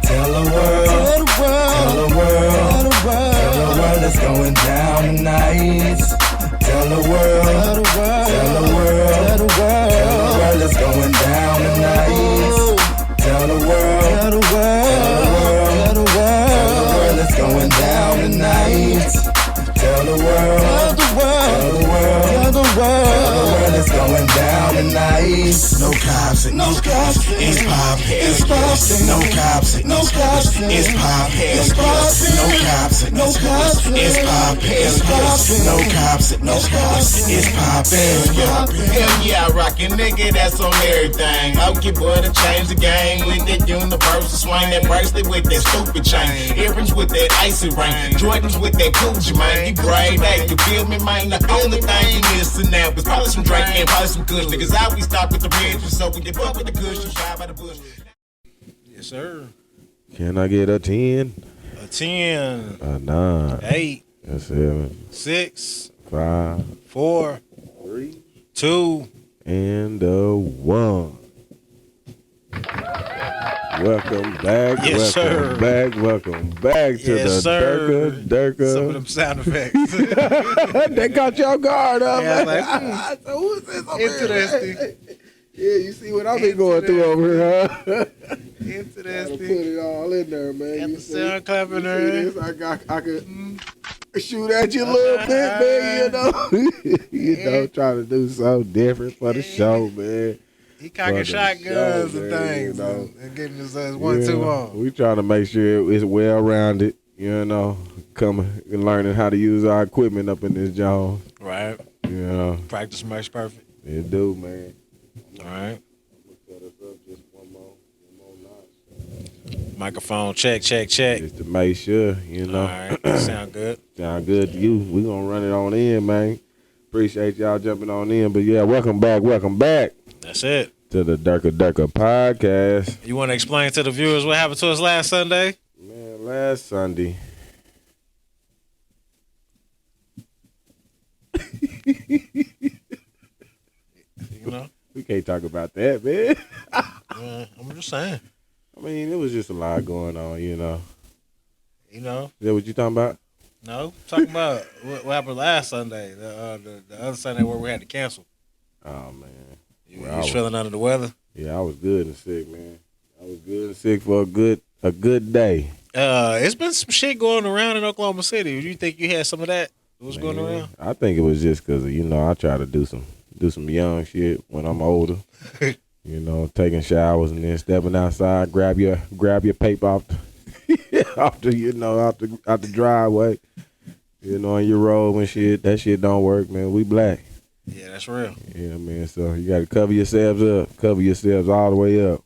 Tell the world, tell the world, tell the world it's going down tonight. Tell the world, tell the world, tell the world it's going down tonight. Tell the world, tell the world, tell the world it's going down tonight. Tell the world, tell the world, tell the world it's going down tonight. No cops, No cops, it's poppin', it's poppin'. No cops, No cops, it's poppin', it's poppin'. No cops, No cops, it's poppin', it's poppin'. No cops, it's poppin'. Hell yeah, I rockin', nigga, that's on everything. Okay, boy, to change the game with that universal swing, that bracelet with that stupid chain, earrings with that icy ring, Jordans with that Gucci, man. You grade A, you feel me, man? The only thing you missing now is probably some Drake and probably some Kush. Niggas out, we stop with the bridge, so we get up with the Kush, you try by the bush. Yes, sir. Can I get a 10? A 10, A 9? 8, A 7? 6, 5? 4, 3? 2. And a 1. Welcome back. Yes, sir. Welcome back to Yes, the sir. Durka. Some of them sound effects. They caught your guard up. Yeah, I was man. like, So who's this over here? Interesting. Yeah, you see what I've been going through over here, huh? Gotta put Interesting. it all in there, man. Got You the see? sound clapping You see there. this? I could shoot at you a little bit, man, you know. You know, trying to do something different for the show, man. He cocking Fucking shotguns show, and man, things you know. and getting his 1-2 on. We trying to make sure it's well rounded, you know, coming and learning how to use our equipment up in this job. Right. You know, Practice makes perfect. it do, man. All right. Set us up just one more notch. Microphone check. Just to make sure, you know. All right. Sound good. Sound good to you. We gonna run it on in, man. Appreciate y'all jumping on in. But yeah, welcome back That's it. to the Durka podcast. You want to explain to the viewers what happened to us last Sunday? Man, last Sunday. You know? We can't talk about that, man. I'm just saying. I mean, it was just a lot going on, you know. You know? Is that what you talking about? No, talking about what happened last Sunday, the other Sunday where we had to cancel. Oh, man. You Well, I was was- feeling under the weather? Yeah, I was good and sick, man. I was good and sick for a good day. It's been some shit going around in Oklahoma City. Do you think you had some of that? What's going Man, around? I think it was just because, you know, I try to do some young shit when I'm older. You know, taking showers and then stepping outside, grab your paper off the driveway. You know, on your road and shit. That shit don't work, man. We black. Yeah, that's real. Yeah, man. So you got to cover yourselves up. Cover yourselves all the way up.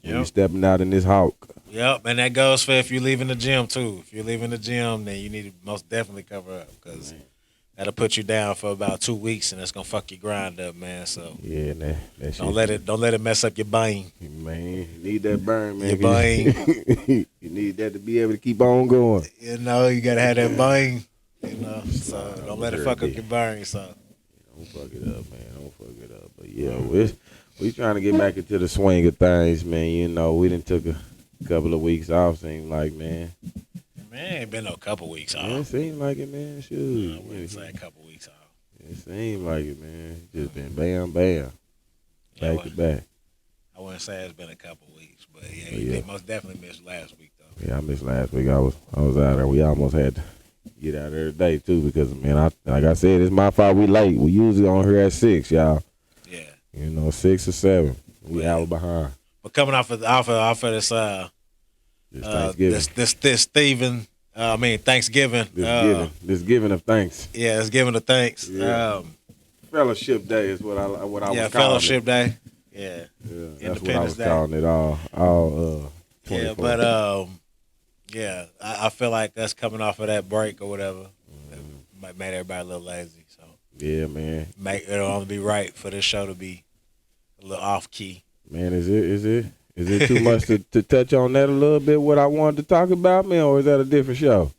When you Yep. stepping out in this hawk. Yep, and that goes for if you're leaving the gym too. If you're leaving the gym, then you need to most definitely cover up because that'll put you down for about 2 weeks, and that's gonna fuck your grind up, man. So Yeah, that shit. don't let it mess up your brain. Man, you need that burn, man. Your brain. You need that to be able to keep on going. You know, you gotta have that brain. You know, so don't let it fuck up your brain. So Don't fuck it up, man. Don't fuck it up. But yeah, we trying to get back into the swing of things, man. You know, we done took a couple of weeks off. Seemed like, man. man, ain't been no couple weeks off. It seemed like it, man. Shoot. I wouldn't say a couple weeks off. It seemed like it, man. Just been bam, Yeah, back to back. I wouldn't say it's been a couple weeks, but yeah, But you yeah. most definitely missed last week though. Yeah, I missed last week. I was out there. We almost had to get out there today too because, man, like I said, it's my fault. We late. We usually on here at 6, y'all. Yeah, You know, 6 or 7. We Yeah. hour behind. but coming off of this This Thanksgiving. this Thanksgiving. This giving of thanks. Yeah, it's giving the thanks. Yeah. Fellowship Day is what I was calling Fellowship it. Day. Yeah. Yeah, that's what I Independence was Day. calling it all Yeah, 24. but yeah, I feel like that's coming off of that break or whatever. It might made everybody a little lazy. So Yeah, man. it'll only be right for this show to be a little off key. Man, is it too much to touch on that a little bit, what I wanted to talk about, man, or is that a different show?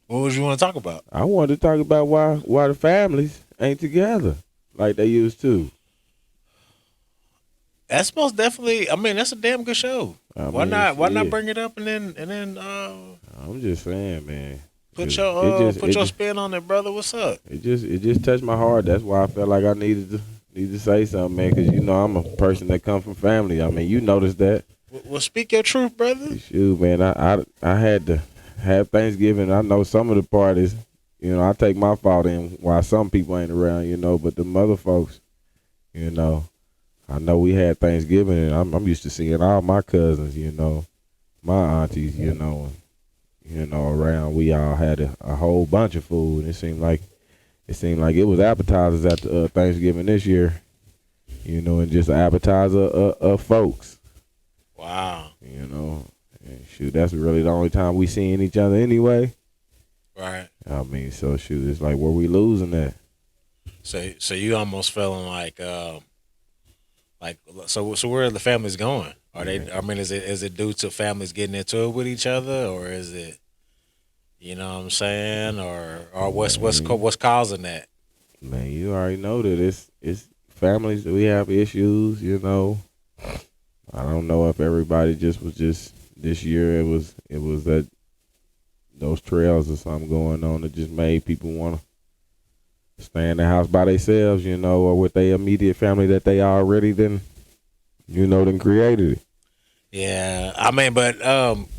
What would you want to talk about? I wanted to talk about why the families ain't together like they used to. That's most definitely. I mean, that's a damn good show. Why not bring it up and then I'm just saying, man. put your spin on it, brother. What's up? It just touched my heart. That's why I felt like I needed to say something, man. Because I'm a person that come from family. I mean, you noticed that. Well, speak your truth, brother. Shoot, man. I had to have Thanksgiving. I know some of the parties. I take my fault in why some people ain't around. But the mother folks, I know we had Thanksgiving, and I'm used to seeing all my cousins. My aunties. Around. We all had a whole bunch of food. It seemed like it was appetizers at the, Thanksgiving this year, and just an appetizer of folks. Wow. And shoot, that's really the only time we seeing each other anyway. Right. I mean, so shoot, it's like where we losing that. So you almost feeling like so where are the families going? Are they? I mean, is it due to families getting into it with each other, or is it? You know what I'm saying, or what's causing that? Man, you already know that it's families that we have issues. I don't know if everybody was this year. It was that those trails or something going on that just made people want to stay in the house by themselves, or with their immediate family that they already then created it. Yeah, I mean, but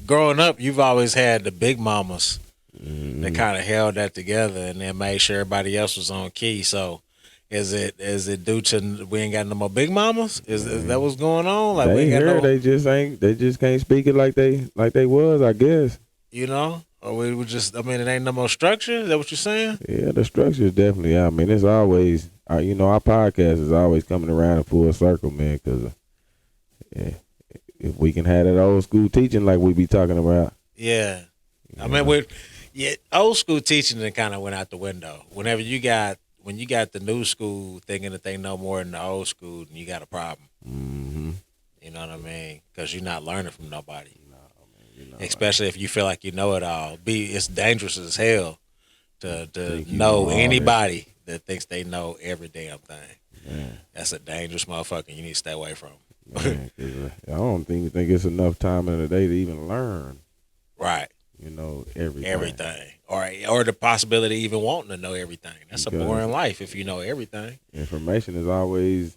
growing up, you've always had the big mamas that kind of held that together and then made sure everybody else was on key. So, is it due to we ain't got no more big mamas? Is that what's going on? Like they they just can't speak it like they was, I guess. Or we would just. I mean, it ain't no more structure. Is that what you're saying? Yeah, the structure is definitely. I mean, it's always. Our podcast is always coming around in full circle, man. Because if we can have that old school teaching like we be talking about. Yeah. I mean, old school teaching then kind of went out the window. When you got the new school thinking that they know more than the old school, then you got a problem. Mm-hmm. You know what I mean? Because you're not learning from nobody. Especially if you feel like you know it all. It's dangerous as hell to know anybody that thinks they know every damn thing. Man. That's a dangerous motherfucker you need to stay away from. Man, I don't think it's enough time in the day to even learn. Right. Everything. Or the possibility of even wanting to know everything. That's a boring life if you know everything. Information is always,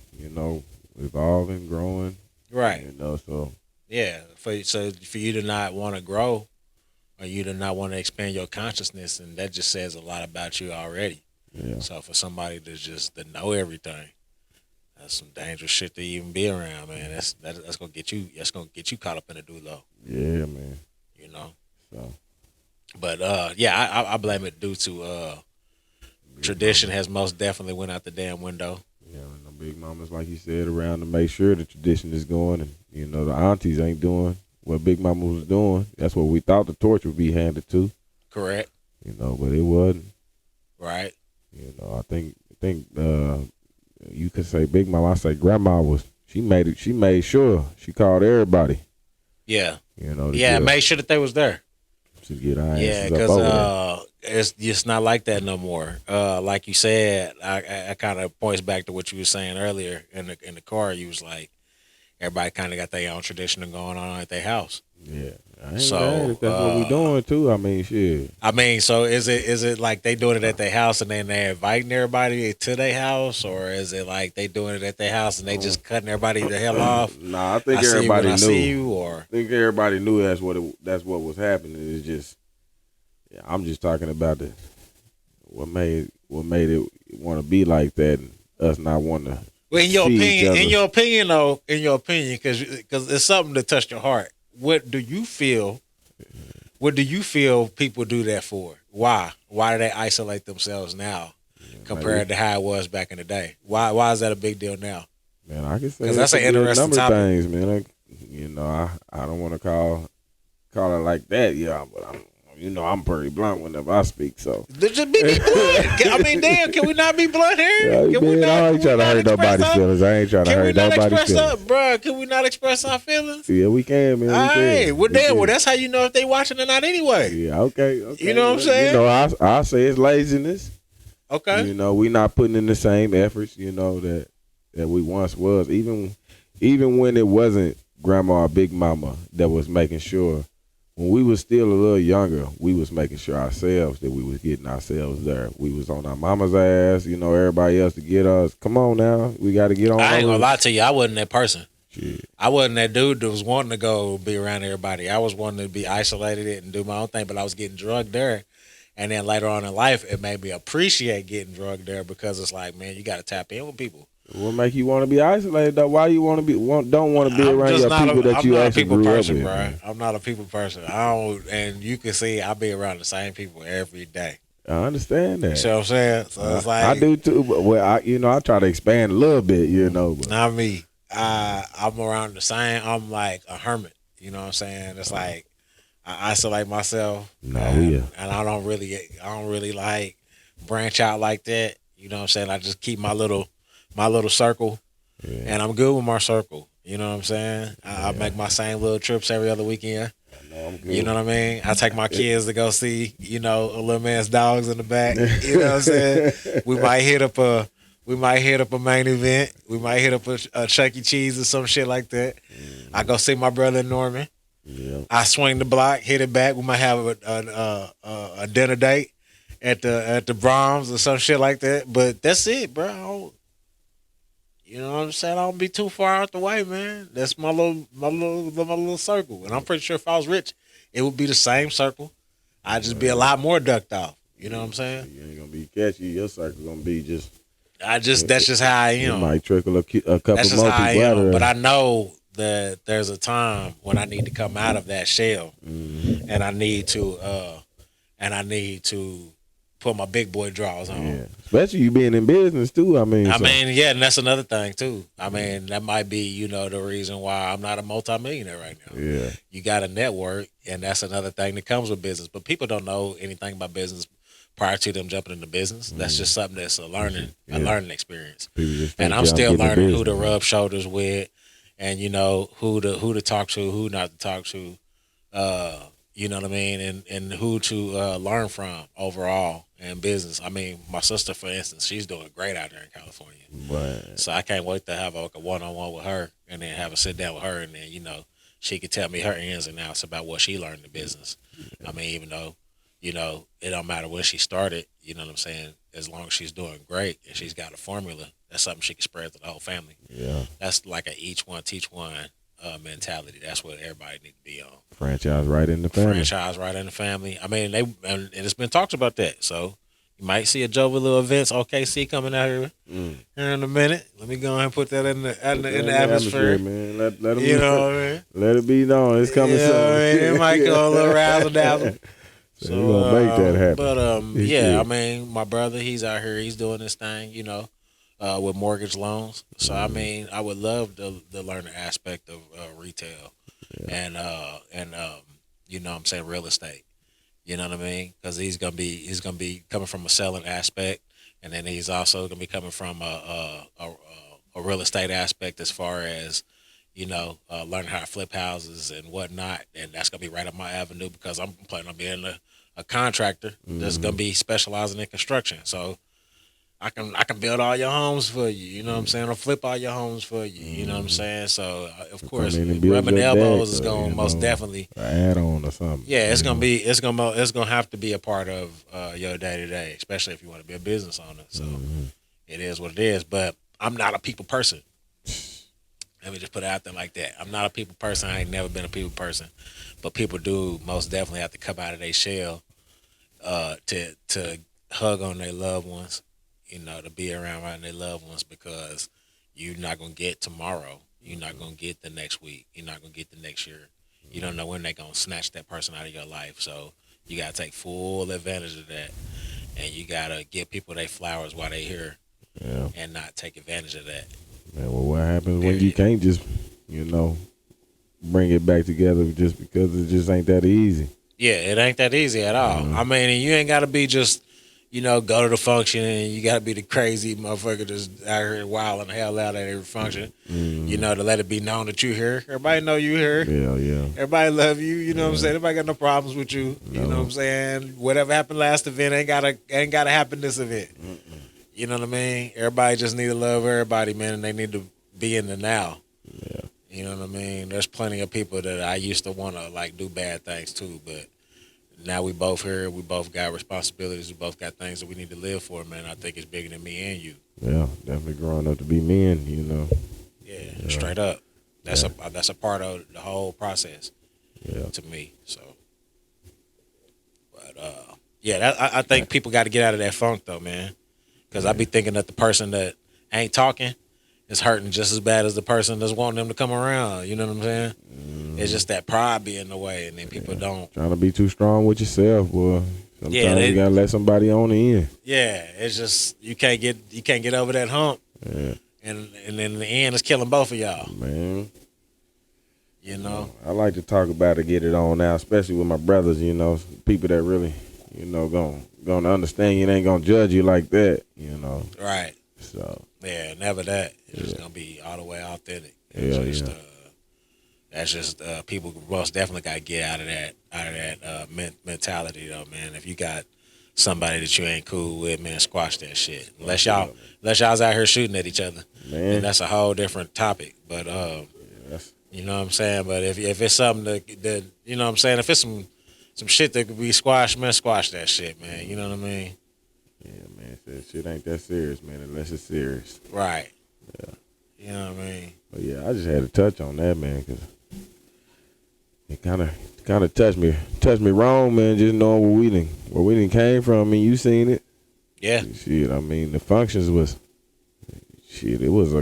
evolving, growing. Right. So. Yeah. For you to not want to grow or you to not want to expand your consciousness, and that just says a lot about you already. Yeah. So for somebody to know everything, that's some dangerous shit to even be around, man. That's gonna get you caught up in a doodle. Yeah, man. So. But I blame it due to tradition has most definitely went out the damn window. Yeah, and the big mamas, like you said, around to make sure the tradition is going, and the aunties ain't doing what Big Mama was doing. That's what we thought the torch would be handed to. Correct. But it wasn't. Right. I think you could say Big Mama. I say Grandma she made sure she called everybody. Yeah. Made sure that they was there. To get our yeah, because it's just not like that no more. Like you said, I kind of points back to what you were saying earlier in the car. You was like, everybody kind of got their own tradition going on at their house. Yeah, I ain't mad if that's what we doing too. I mean, shit. I mean, so is it like they doing it at their house and then they inviting everybody to their house, or is it like they doing it at their house and they just cutting everybody the hell off? Nah, I think everybody knew. I see you, or I think everybody knew that's what was happening. It's just, I'm just talking about what made it want to be like that, and us not want to. Well, in your opinion, because it's something that touched your heart. What do you feel? What do you feel people do that for? Why? Why do they isolate themselves now compared to how it was back in the day? Why is that a big deal now? Man, I can say that's an interesting number topic. Of things, man. I don't want to call it like that, but I'm pretty blunt whenever I speak. So just be blunt. I mean, damn, can we not be blunt here? I ain't trying to hurt nobody's feelings. I ain't trying to hurt nobody's feelings. Bro, can we not express our feelings? Yeah, we can, man. All right. Well, damn. Well, that's how you know if they watching or not anyway. Yeah, okay. You know what I'm saying? I say it's laziness. Okay. We not putting in the same efforts, that we once was. Even when it wasn't grandma or big mama that was making sure when we was still a little younger, we was making sure ourselves that we was getting ourselves there. We was on our mama's ass, you know, everybody else to get us. Come on now, we got to get on. I ain't gonna lie to you, I wasn't that person. Shit. I wasn't that dude that was wanting to go be around everybody. I was wanting to be isolated and do my own thing, but I was getting drugged there. And then later on in life, it made me appreciate getting drugged there because it's like, man, you got to tap in with people. What make you want to be isolated though? Why you want to be don't want to be I'm around just your not people that I'm you not a actually people grew person, up with? bro. Man. I'm not a people person. I don't, and you can see I be around the same people every day. I understand that. You see what I'm saying? So it's like I do too. But well, I try to expand a little bit, you know. But. not me. I'm around the same. I'm like a hermit. You know what I'm saying? It's like I isolate myself. And I don't really like branch out like that. You know what I'm saying? I just keep my little circle, and I'm good with my circle. You know what I'm saying? I make my same little trips every other weekend. You know what I mean? I take my kids to go see, you know, a little man's dogs in the back. You know what I'm saying? We might hit up a main event. We might hit up a Chuck E. Cheese or some shit like that. I go see my brother in Norman. Yeah. I swing the block, hit it back. We might have a dinner date at the Brahms or some shit like that. But that's it, bro. You know what I'm saying? I don't be too far out the way, man. That's my little circle. And I'm pretty sure if I was rich, it would be the same circle. I'd just be a lot more ducked off. You know what I'm saying? You ain't gonna be catchy. Your circle gonna be just. That's just how I am. You might trickle a couple That's just more how I people out am. of But there. I know that there's a time when I need to come out of that shell, and I need to put my big boy draws on. Yeah. Especially you being in business too. I mean, yeah, and that's another thing too. I mean, that might be, you know, the reason why I'm not a multimillionaire right now. Yeah. You got a network, and that's another thing that comes with business. But people don't know anything about business prior to them jumping into business. That's just something that's a learning experience. And I'm still learning who to rub shoulders with, and you know who to talk to, who not to talk to. You know what I mean, and who to learn from overall in business. I mean, my sister, for instance, she's doing great out there in California. Right. So I can't wait to have like a one-on-one with her, and then have a sit down with her, and then, you know, she could tell me her ins and outs about what she learned in business. I mean, even though, you know, it don't matter when she started, you know what I'm saying, as long as she's doing great and she's got a formula, that's something she can spread to the whole family. Yeah. That's like a each one, teach one mentality. That's what everybody need to be on. Franchise right in the family. Franchise right in the family. I mean, and it's been talked about that. So you might see a Jova Little Events OKC coming out here in a minute. Let me go ahead and put that in the atmosphere, man. Let them you know what I mean? Let it be known. It's coming soon. I mean? It might go a little razzle dazzle. So we're gonna make that happen. But yeah, I mean, my brother, he's out here, he's doing this thing, you know, with mortgage loans. So I mean, I would love to learn the aspect of retail and you know what I'm saying, real estate. You know what I mean? Because he's gonna be coming from a selling aspect, and then he's also gonna be coming from a real estate aspect as far as, you know, learning how to flip houses and whatnot. And that's gonna be right up my avenue because I'm planning on being a contractor that's gonna be specializing in construction. So I can build all your homes for you. You know what I'm saying? I'll flip all your homes for you. You know what I'm saying? So of course, rubbing elbows is gonna most definitely add on or something. Yeah, it's gonna have to be a part of your day to day, especially if you want to be a business owner. So it is what it is. But I'm not a people person. Let me just put it out there like that. I'm not a people person. I ain't never been a people person. But people do most definitely have to come out of their shell to hug on their loved ones, you know, to be around their loved ones, because you're not going to get tomorrow. You're not going to get the next week. You're not going to get the next year. You don't know when they're going to snatch that person out of your life. So you got to take full advantage of that. And you got to give people their flowers while they're here and not take advantage of that. Man, well, what happens when you can't just, you know, bring it back together just because it just ain't that easy? Yeah, it ain't that easy at all. I mean, and you ain't got to be just, you know, go to the function and you got to be the crazy motherfucker that's out here wilding the hell out at every function, you know, to let it be known that you here. Everybody know you here. Yeah. Everybody love you. You know what I'm saying? Everybody got no problems with you. You know what I'm saying? Whatever happened last event ain't gotta happen this event. You know what I mean? Everybody just need to love everybody, man, and they need to be in the now. Yeah. You know what I mean? There's plenty of people that I used to want to like do bad things too, but now we both here. We both got responsibilities. We both got things that we need to live for, man. I think it's bigger than me and you. Yeah, definitely growing up to be men, you know. Yeah, straight up. That's a part of the whole process. Yeah. To me. So, but I think people got to get out of that funk though, man. Because I be thinking that the person that ain't talking is hurting just as bad as the person that's wanting them to come around. You know what I'm saying? It's just that pride be in the way, and then people don't. Trying to be too strong with yourself, boy. Sometimes you gotta let somebody on the end. Yeah, it's just you can't get over that hump. Yeah. And then in the end, it's killing both of y'all. Man. You know? I like to talk about it, get it on now, especially with my brothers, you know, people that really, you know, gonna understand you, ain't gonna judge you like that, you know. Right. So. Yeah, never that. It's just gonna be all the way authentic. That's just people most definitely got to get out of that mentality though, man. If you got somebody that you ain't cool with, man, squash that shit. Unless y'all's out here shooting at each other, man, and that's a whole different topic. But you know what I'm saying. But if it's something that you know what I'm saying, if it's some shit that could be squashed, man, squash that shit, man. You know what I mean? Yeah, man. That shit ain't that serious, man. Unless it's serious, right? Yeah. You know what I mean? But yeah, I just had to touch on that, man, because it kind of touched me wrong, man. Just knowing where we didn't came from. I mean, you seen it. Yeah. Shit, I mean, the functions was shit. It was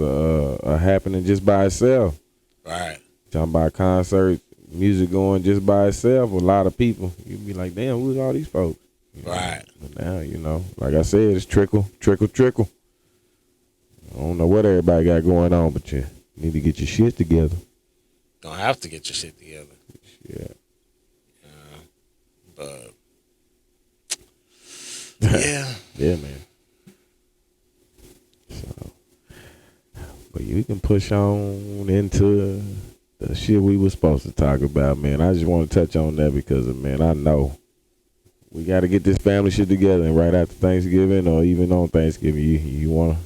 a happening just by itself. Right. Talking about concerts, music going just by itself. A lot of people, you'd be like, damn, who's all these folks? You know? Right. But now, you know, like I said, it's trickle. I don't know what everybody got going on, but you need to get your shit together. Don't have to get your shit together. Yeah. But yeah. Yeah, man. So, but we can push on into the shit we was supposed to talk about, man. I just want to touch on that because, man, I know we got to get this family shit together, and right after Thanksgiving or even on Thanksgiving, you want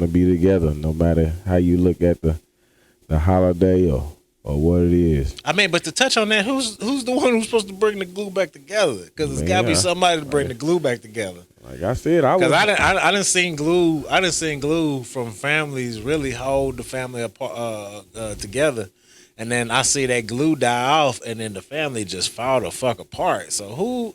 to be together, no matter how you look at the holiday or what it is. I mean, but to touch on that, who's the one who's supposed to bring the glue back together? Because it's got to be somebody to bring the glue back together. Like I said, I didn't see glue. I didn't see glue from families really hold the family apart, together, and then I see that glue die off, and then the family just fall the fuck apart. So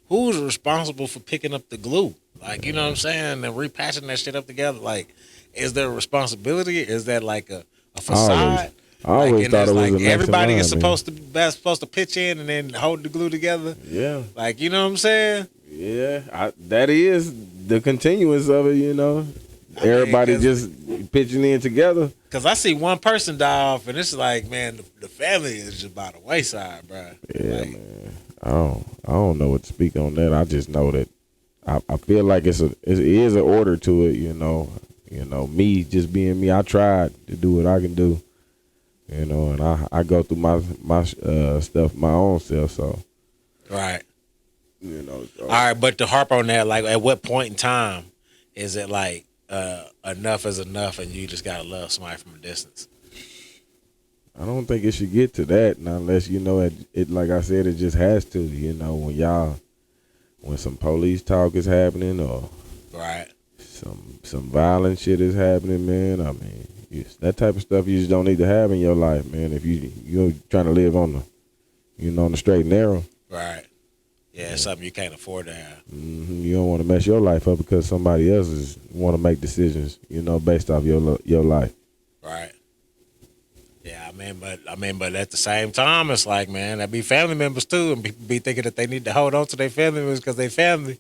who's responsible for picking up the glue? Like, you know what I'm saying, and repatching that shit up together? Like, is there a responsibility? Is that like a facade? I always thought it was like everybody is supposed to pitch in and then hold the glue together. Yeah, like, you know what I'm saying? Yeah, that is the continuance of it. You know, everybody just pitching in together. Because I see one person die off, and it's like, man, the family is just by the wayside, bro. Yeah, like, man. I don't know what to speak on that. I just know that I feel like it is an order to it. You know, me just being me. I tried to do what I can do. You know, and I go through my stuff my own self. So, right. You know. All right, but to harp on that, like, at what point in time is it like enough is enough, and you just gotta love somebody from a distance? I don't think it should get to that, not unless you know it. Like I said, it just has to. You know, when some police talk is happening or right, some violent shit is happening, man. I mean, that type of stuff you just don't need to have in your life, man. If you're trying to live on the straight and narrow, right. Yeah, it's something you can't afford to have. Mm-hmm. You don't want to mess your life up because somebody else want to make decisions, you know, based off your life. Right. Yeah, but at the same time, it's like, man, that be family members too, and people be thinking that they need to hold on to their family members because they family.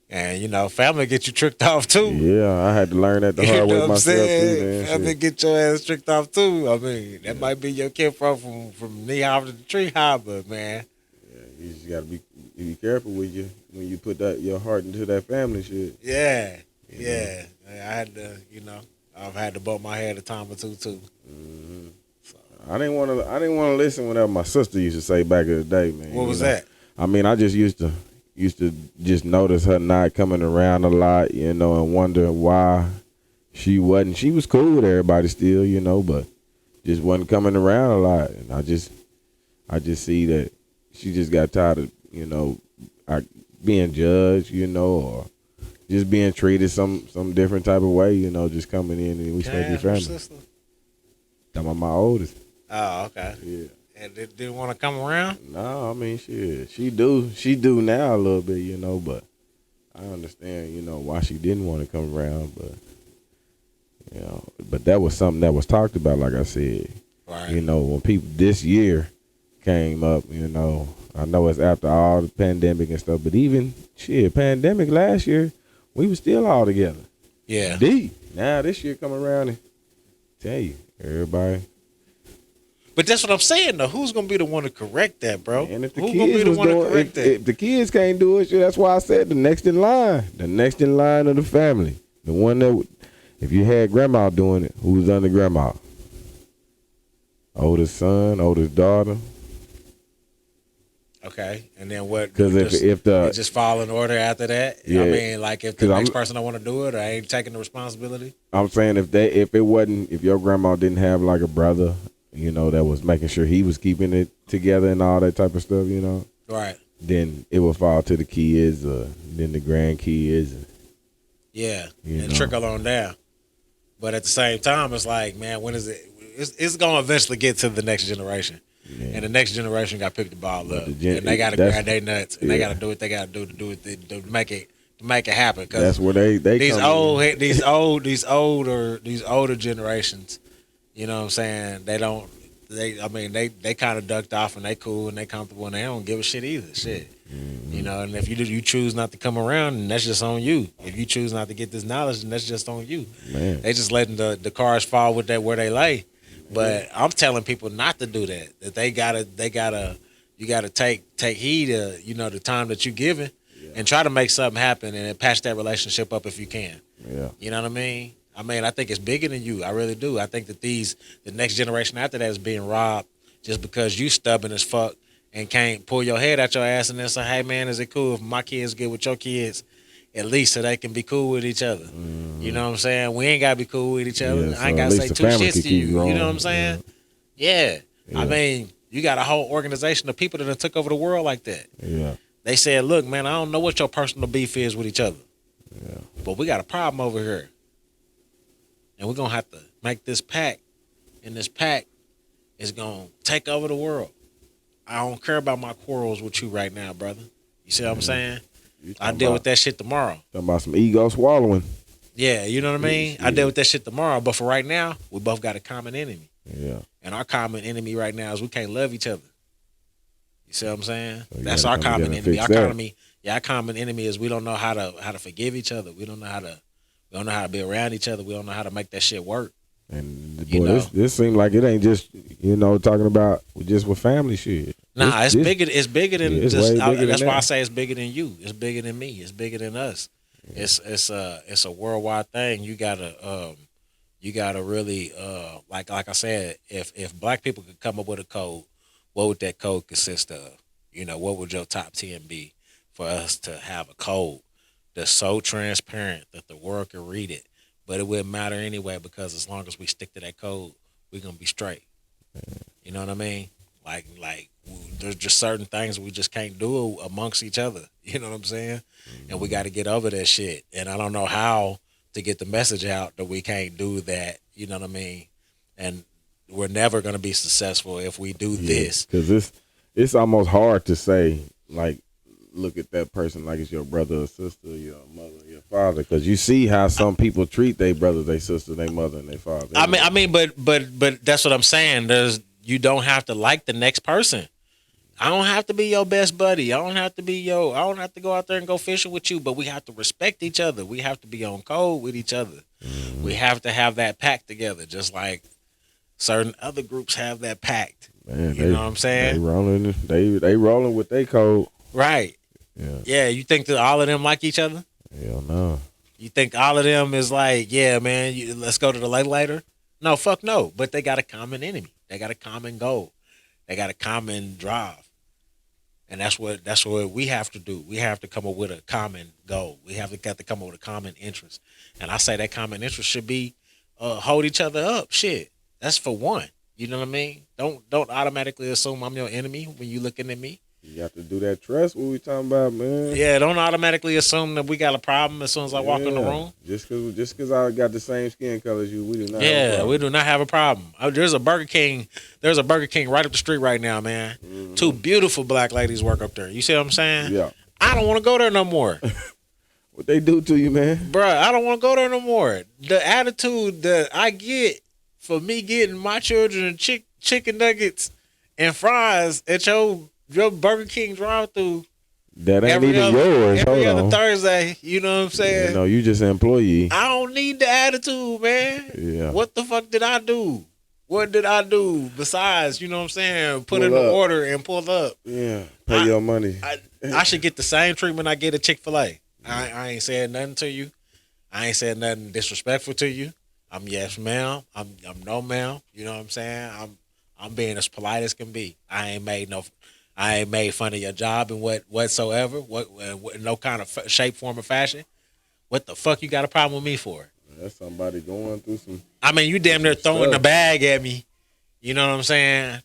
And, you know, family get you tricked off too. Yeah, I had to learn that the hard way myself too, man. Family get your ass tricked off too. I mean, that might be your kid from knee high to the tree high, but man. Yeah, you just gotta be careful when you put your heart into that family shit. Yeah, yeah. I had to, I've had to bump my head a time or two too. Mm-hmm. So. I didn't want to listen whenever my sister used to say back in the day, man. What was that? I mean, I just used to just notice her not coming around a lot, you know, and wonder why she wasn't. She was cool with everybody still, you know, but just wasn't coming around a lot, and I just see that she just got tired of being judged, or just being treated some different type of way, just coming in and we supposed to be family. Sister? Talking about my oldest. Oh, okay. Yeah. And didn't want to come around? No, I mean she do now a little bit, but I understand, why she didn't want to come around, but but that was something that was talked about, like I said. Right. When people this year came up, I know it's after all the pandemic and stuff, but even pandemic last year, we were still all together. Yeah. Now this year come around and tell you, everybody. But that's what I'm saying though. Who's gonna be the one to correct that, bro? And if the Who's gonna be kids the was one to doing, correct that? if the kids can't do it, that's why I said the next in line of the family, the one that, if you had grandma doing it, who was under grandma? Oldest son, oldest daughter. Okay, and then what? Because if it just fall in order after that. Yeah. I mean, like if the next person don't want to do it, or ain't taking the responsibility. I'm saying if your grandma didn't have like a brother, that was making sure he was keeping it together and all that type of stuff, Right. then it would fall to the kids, or then the grandkids. Yeah, and trickle on down. But at the same time, it's like, man, when is it? It's going to eventually get to the next generation. Yeah. And the next generation got to pick the ball up. And they got to grab their nuts. And they got to do what they got to do to make it happen. Cause that's where they these older generations, you know what I'm saying? They kind of ducked off and they cool and they comfortable and they don't give a shit either. Shit. Mm-hmm. And if you choose not to come around, then that's just on you. If you choose not to get this knowledge, then that's just on you. Man. They just letting the cars fall with that where they lay. But I'm telling people not to do that. That you gotta take heed of the time that you're giving, and try to make something happen and patch that relationship up if you can. Yeah. You know what I mean? I think it's bigger than you. I really do. I think that the next generation after that is being robbed just because you stubborn as fuck and can't pull your head out your ass and then say, hey man, is it cool if my kids get with your kids? At least so they can be cool with each other. Mm-hmm. You know what I'm saying? We ain't gotta be cool with each other. Yeah, I ain't gotta say two shits to you. Growing. You know what I'm saying? Yeah. I mean, you got a whole organization of people that have took over the world like that. Yeah. They said, look, man, I don't know what your personal beef is with each other. Yeah. But we got a problem over here. And we're gonna have to make this pact. And this pact is gonna take over the world. I don't care about my quarrels with you right now, brother. You see what I'm saying? I deal with that shit tomorrow. Talking about some ego swallowing. Yeah, you know what I mean? Yeah. I deal with that shit tomorrow. But for right now, we both got a common enemy. Yeah. And our common enemy right now is we can't love each other. You see what I'm saying? So that's our common enemy. Our common enemy is we don't know how to forgive each other. We don't know how to be around each other. We don't know how to make that shit work. And boy, this seems like it ain't just talking about just with family shit. Nah, it's bigger. It's bigger than just. That's why I say it's bigger than you. It's bigger than me. It's bigger than us. Yeah. It's a worldwide thing. You gotta really like I said, if black people could come up with a code, what would that code consist of? What would your top 10 be for us to have a code that's so transparent that the world can read it? But it wouldn't matter anyway because as long as we stick to that code, we're gonna be straight. You know what I mean? Like there's just certain things we just can't do amongst each other. You know what I'm saying? Mm-hmm. And we got to get over that shit. And I don't know how to get the message out that we can't do that. You know what I mean? And we're never gonna be successful if we do this. Because it's almost hard to say like, look at that person like it's your brother or sister, your mother, your father, because you see how some people treat their brother, their sister, their mother, and their father. I mean, but that's what I'm saying. You don't have to like the next person. I don't have to be your best buddy. I don't have to go out there and go fishing with you. But we have to respect each other. We have to be on code with each other. Mm-hmm. We have to have that pact together, just like certain other groups have that pact. Man, you know what I'm saying? They rolling with their code. Right. Yeah, you think that all of them like each other? Hell no. You think all of them is like, yeah, man, let's go to the lake later? No, fuck no. But they got a common enemy. They got a common goal. They got a common drive. And that's what we have to do. We have to come up with a common goal. We have to come up with a common interest. And I say that common interest should be hold each other up. Shit. That's for one. You know what I mean? Don't automatically assume I'm your enemy when you looking at me. You got to do that trust. What we talking about, man? Yeah, don't automatically assume that we got a problem as soon as I walk in the room. Just cause I got the same skin color as you, we do not. Yeah, we do not have a problem. There's a Burger King. There's a Burger King right up the street right now, man. Mm-hmm. 2 beautiful black ladies work up there. You see what I'm saying? Yeah. I don't want to go there no more. What they do to you, man? Bruh, I don't want to go there no more. The attitude that I get for me getting my children chicken nuggets and fries at your Burger King drive-thru. That ain't even yours. Every other Thursday, you know what I'm saying? No, you just an employee. I don't need the attitude, man. Yeah. What the fuck did I do? What did I do besides, you know what I'm saying, put in the order and pull up? Yeah, pay your money. I should get the same treatment I get at Chick-fil-A. I ain't saying nothing to you. I ain't saying nothing disrespectful to you. I'm yes, ma'am. I'm no, ma'am. You know what I'm saying? I'm being as polite as can be. I ain't made fun of your job and whatsoever. No kind of shape, form, or fashion. What the fuck you got a problem with me for? That's somebody going through some. I mean, you damn near throwing the bag at me. You know what I'm saying?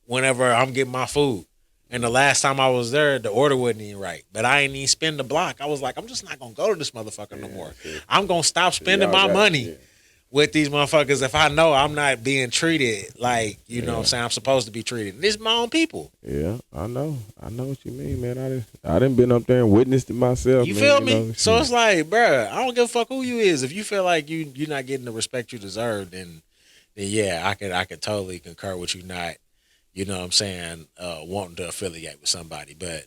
Whenever I'm getting my food. And the last time I was there, the order wasn't even right. But I ain't even spend the block. I was like, I'm just not going to go to this motherfucker no more. I'm going to stop spending my money with these motherfuckers if I know I'm not being treated like, you know what I'm saying, I'm supposed to be treated. And this is my own people. Yeah, I know what you mean, man. I done been up there and witnessed it myself. You feel me? So it's like, bruh, I don't give a fuck who you is. If you feel like you're not getting the respect you deserve, then yeah, I could totally concur with you not, you know what I'm saying, wanting to affiliate with somebody. But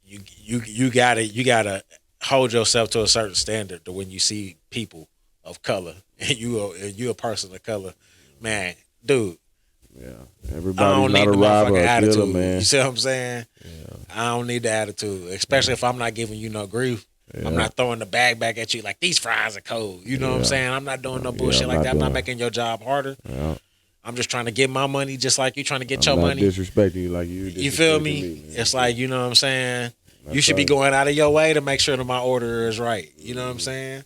you gotta hold yourself to a certain standard to when you see people of color and you a person of color, man, dude. Yeah, everybody's not a robber or killer, man. You see what I'm saying? Yeah. I don't need the attitude, especially if I'm not giving you no grief. Yeah. I'm not throwing the bag back at you like these fries are cold. You know what I'm saying? I'm not doing no bullshit like that. I'm not making your job harder. Yeah. I'm just trying to get my money just like you trying to get your money. Disrespecting you like you. You feel me? It's like, you know what I'm saying? You should be going out of your way to make sure that my order is right. You know what I'm saying?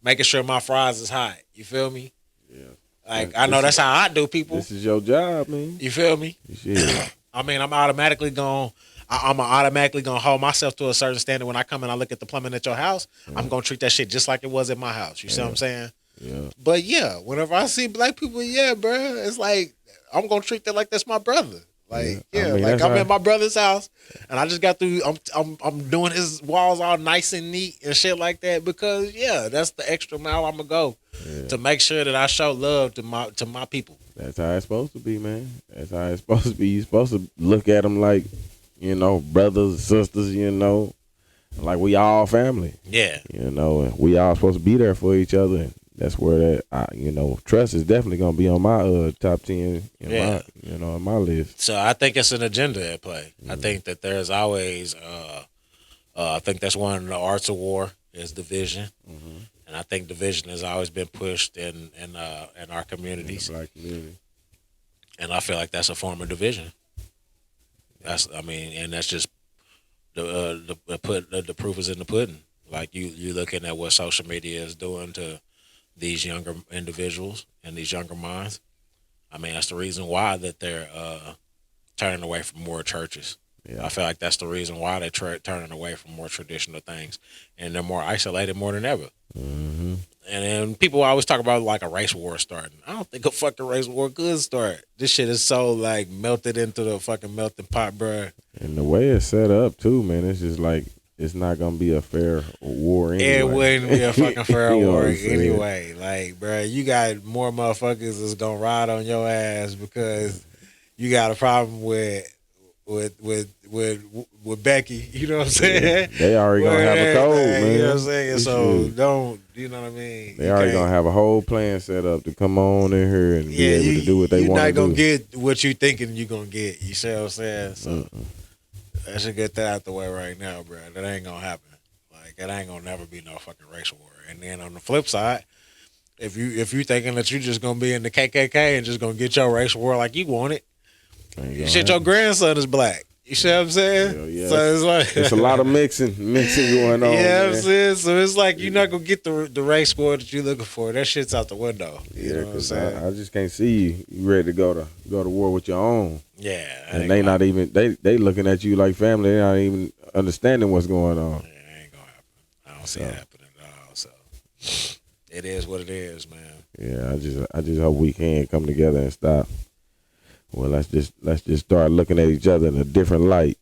Making sure my fries is hot. You feel me? Yeah. Like, I know that's how I do, people. This is your job, man. You feel me? I mean, I'm automatically going to hold myself to a certain standard when I come and I look at the plumbing at your house. Yeah. I'm going to treat that shit just like it was at my house. You see what I'm saying? Yeah. But yeah, whenever I see black people, yeah, bro, it's like, I'm going to treat that like that's my brother. Like, I mean, like I'm at my brother's house and I just got through, I'm doing his walls all nice and neat and shit like that because, yeah, that's the extra mile I'm going to go to make sure that I show love to my people. That's how it's supposed to be, man. That's how it's supposed to be. You're supposed to look at them like, you know, brothers, sisters, you know, like we all family. Yeah. You know, and we all supposed to be there for each other. And that's where trust is definitely going to be on my top 10 in my list. So I think it's an agenda at play. Mm-hmm. I think that there's always, I think that's one of the arts of war is division. Mm-hmm. And I think division has always been pushed in our communities. In the black community. And I feel like that's a form of division. That's just the proof is in the pudding. Like you looking at what social media is doing to these younger individuals and these younger minds. I mean, that's the reason why that they're turning away from more churches. Yeah. I feel like that's the reason why they're turning away from more traditional things, and they're more isolated more than ever. Mm-hmm. And then people always talk about like a race war starting. I don't think a fucking race war could start. This shit is so like melted into the fucking melting pot, bro. And the way it's set up too, man, it's just like it's not gonna be a fair war anyway. It wouldn't be a fucking fair war anyway. Like, bro, you got more motherfuckers that's gonna ride on your ass because you got a problem with Becky, you know what I'm saying? Yeah, they already gonna have a code, man. You know what I'm saying? So don't, you know what I mean? They already gonna have a whole plan set up to come on in here and be able to do what they want to do. You're not gonna get what you thinking you're gonna get. You see what I'm saying? So I should get that out the way right now, bro. That ain't gonna happen. Like, that ain't gonna never be no fucking race war. And then on the flip side, if you thinking that you just gonna be in the KKK and just gonna get your race war like you want it, shit, your grandson is black. You see what I'm saying? Hell yeah. So it's like It's a lot of mixing going on. Yeah, man. I'm saying. So it's like you're not gonna get the race score that you're looking for. That shit's out the window. You Yeah, know what I'm because saying? I just can't see you ready to go to war with your own. Yeah, And they not even they looking at you like family. They not even understanding what's going on. It ain't gonna happen. I don't see it happening at all. So it is what it is, man. Yeah, I just hope we can come together and stop. Well, let's just start looking at each other in a different light.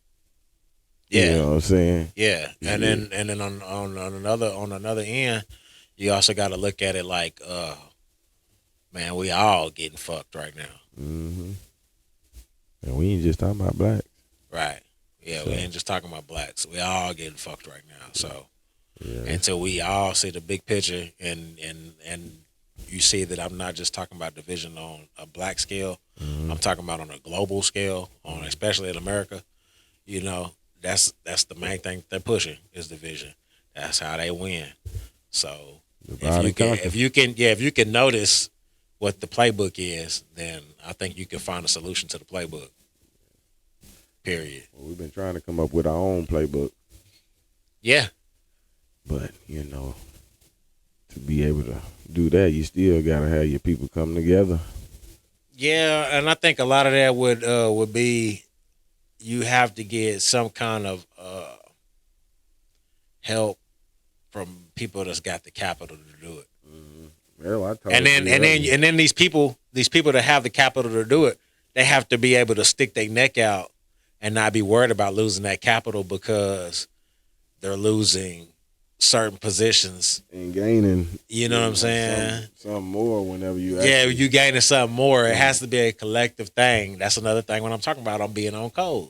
Yeah, You know what I'm saying? yeah. And then on another end, you also got to look at it like, man, we all getting fucked right now. Mm-hmm. And we ain't just talking about blacks. Right. Yeah, we ain't just talking about blacks. We all getting fucked right now. So until we all see the big picture and you see that I'm not just talking about division on a black scale, I'm talking about on a global scale, on especially in America. You know, that's the main thing they're pushing is division. That's how they win. So if you can notice what the playbook is, then I think you can find a solution to the playbook. Period. Well, we've been trying to come up with our own playbook. Yeah. But, you know, to be able to do that, you still got to have your people come together. Yeah, and I think a lot of that would be you have to get some kind of help from people that's got the capital to do it. Well, I told And then these people that have the capital to do it, they have to be able to stick their neck out and not be worried about losing that capital because they're losing certain positions and gaining. You know what I'm saying? Something more whenever you. Yeah, you gaining something more. It has to be a collective thing. That's another thing when I'm talking about on being on code.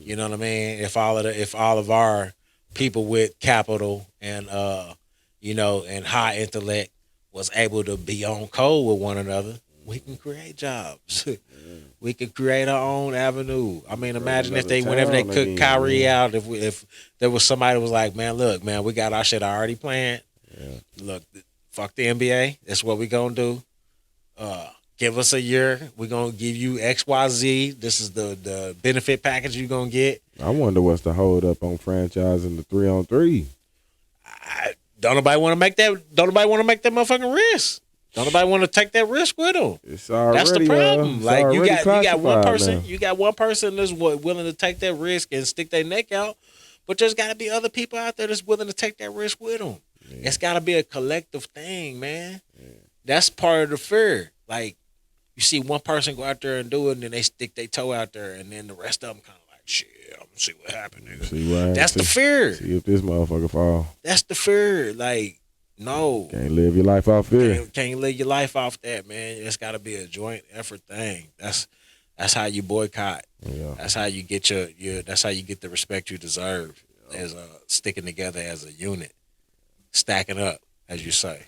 You know what I mean? If all of our people with capital and and high intellect was able to be on code with one another, we can create jobs. We could create our own avenue. I mean, imagine if whenever they cooked Kyrie out, if there was somebody who was like, man, look, man, we got our shit already planned. Yeah. Look, fuck the NBA. That's what we gonna do. Give us a year. We're gonna give you XYZ. This is the benefit package you're gonna get. I wonder what's the hold up on franchising the 3-on-3. Don't nobody want to make that motherfucking risk. Don't nobody want to take that risk with them. It's already, that's the problem. Like you got one person, now. you got one person that's willing to take that risk and stick their neck out, but there's got to be other people out there that's willing to take that risk with them. Yeah. It's got to be a collective thing, man. Yeah. That's part of the fear. Like you see one person go out there and do it, and then they stick their toe out there, and then the rest of them kind of like, shit, I'm gonna see what happens, nigga. That's the fear. See if this motherfucker fall. That's the fear. Like. No. Can't live your life off fear. Can't live your life off that, man. It's got to be a joint effort thing. That's how you boycott. Yeah. That's how you get that's how you get the respect you deserve as sticking together as a unit, stacking up, as you say.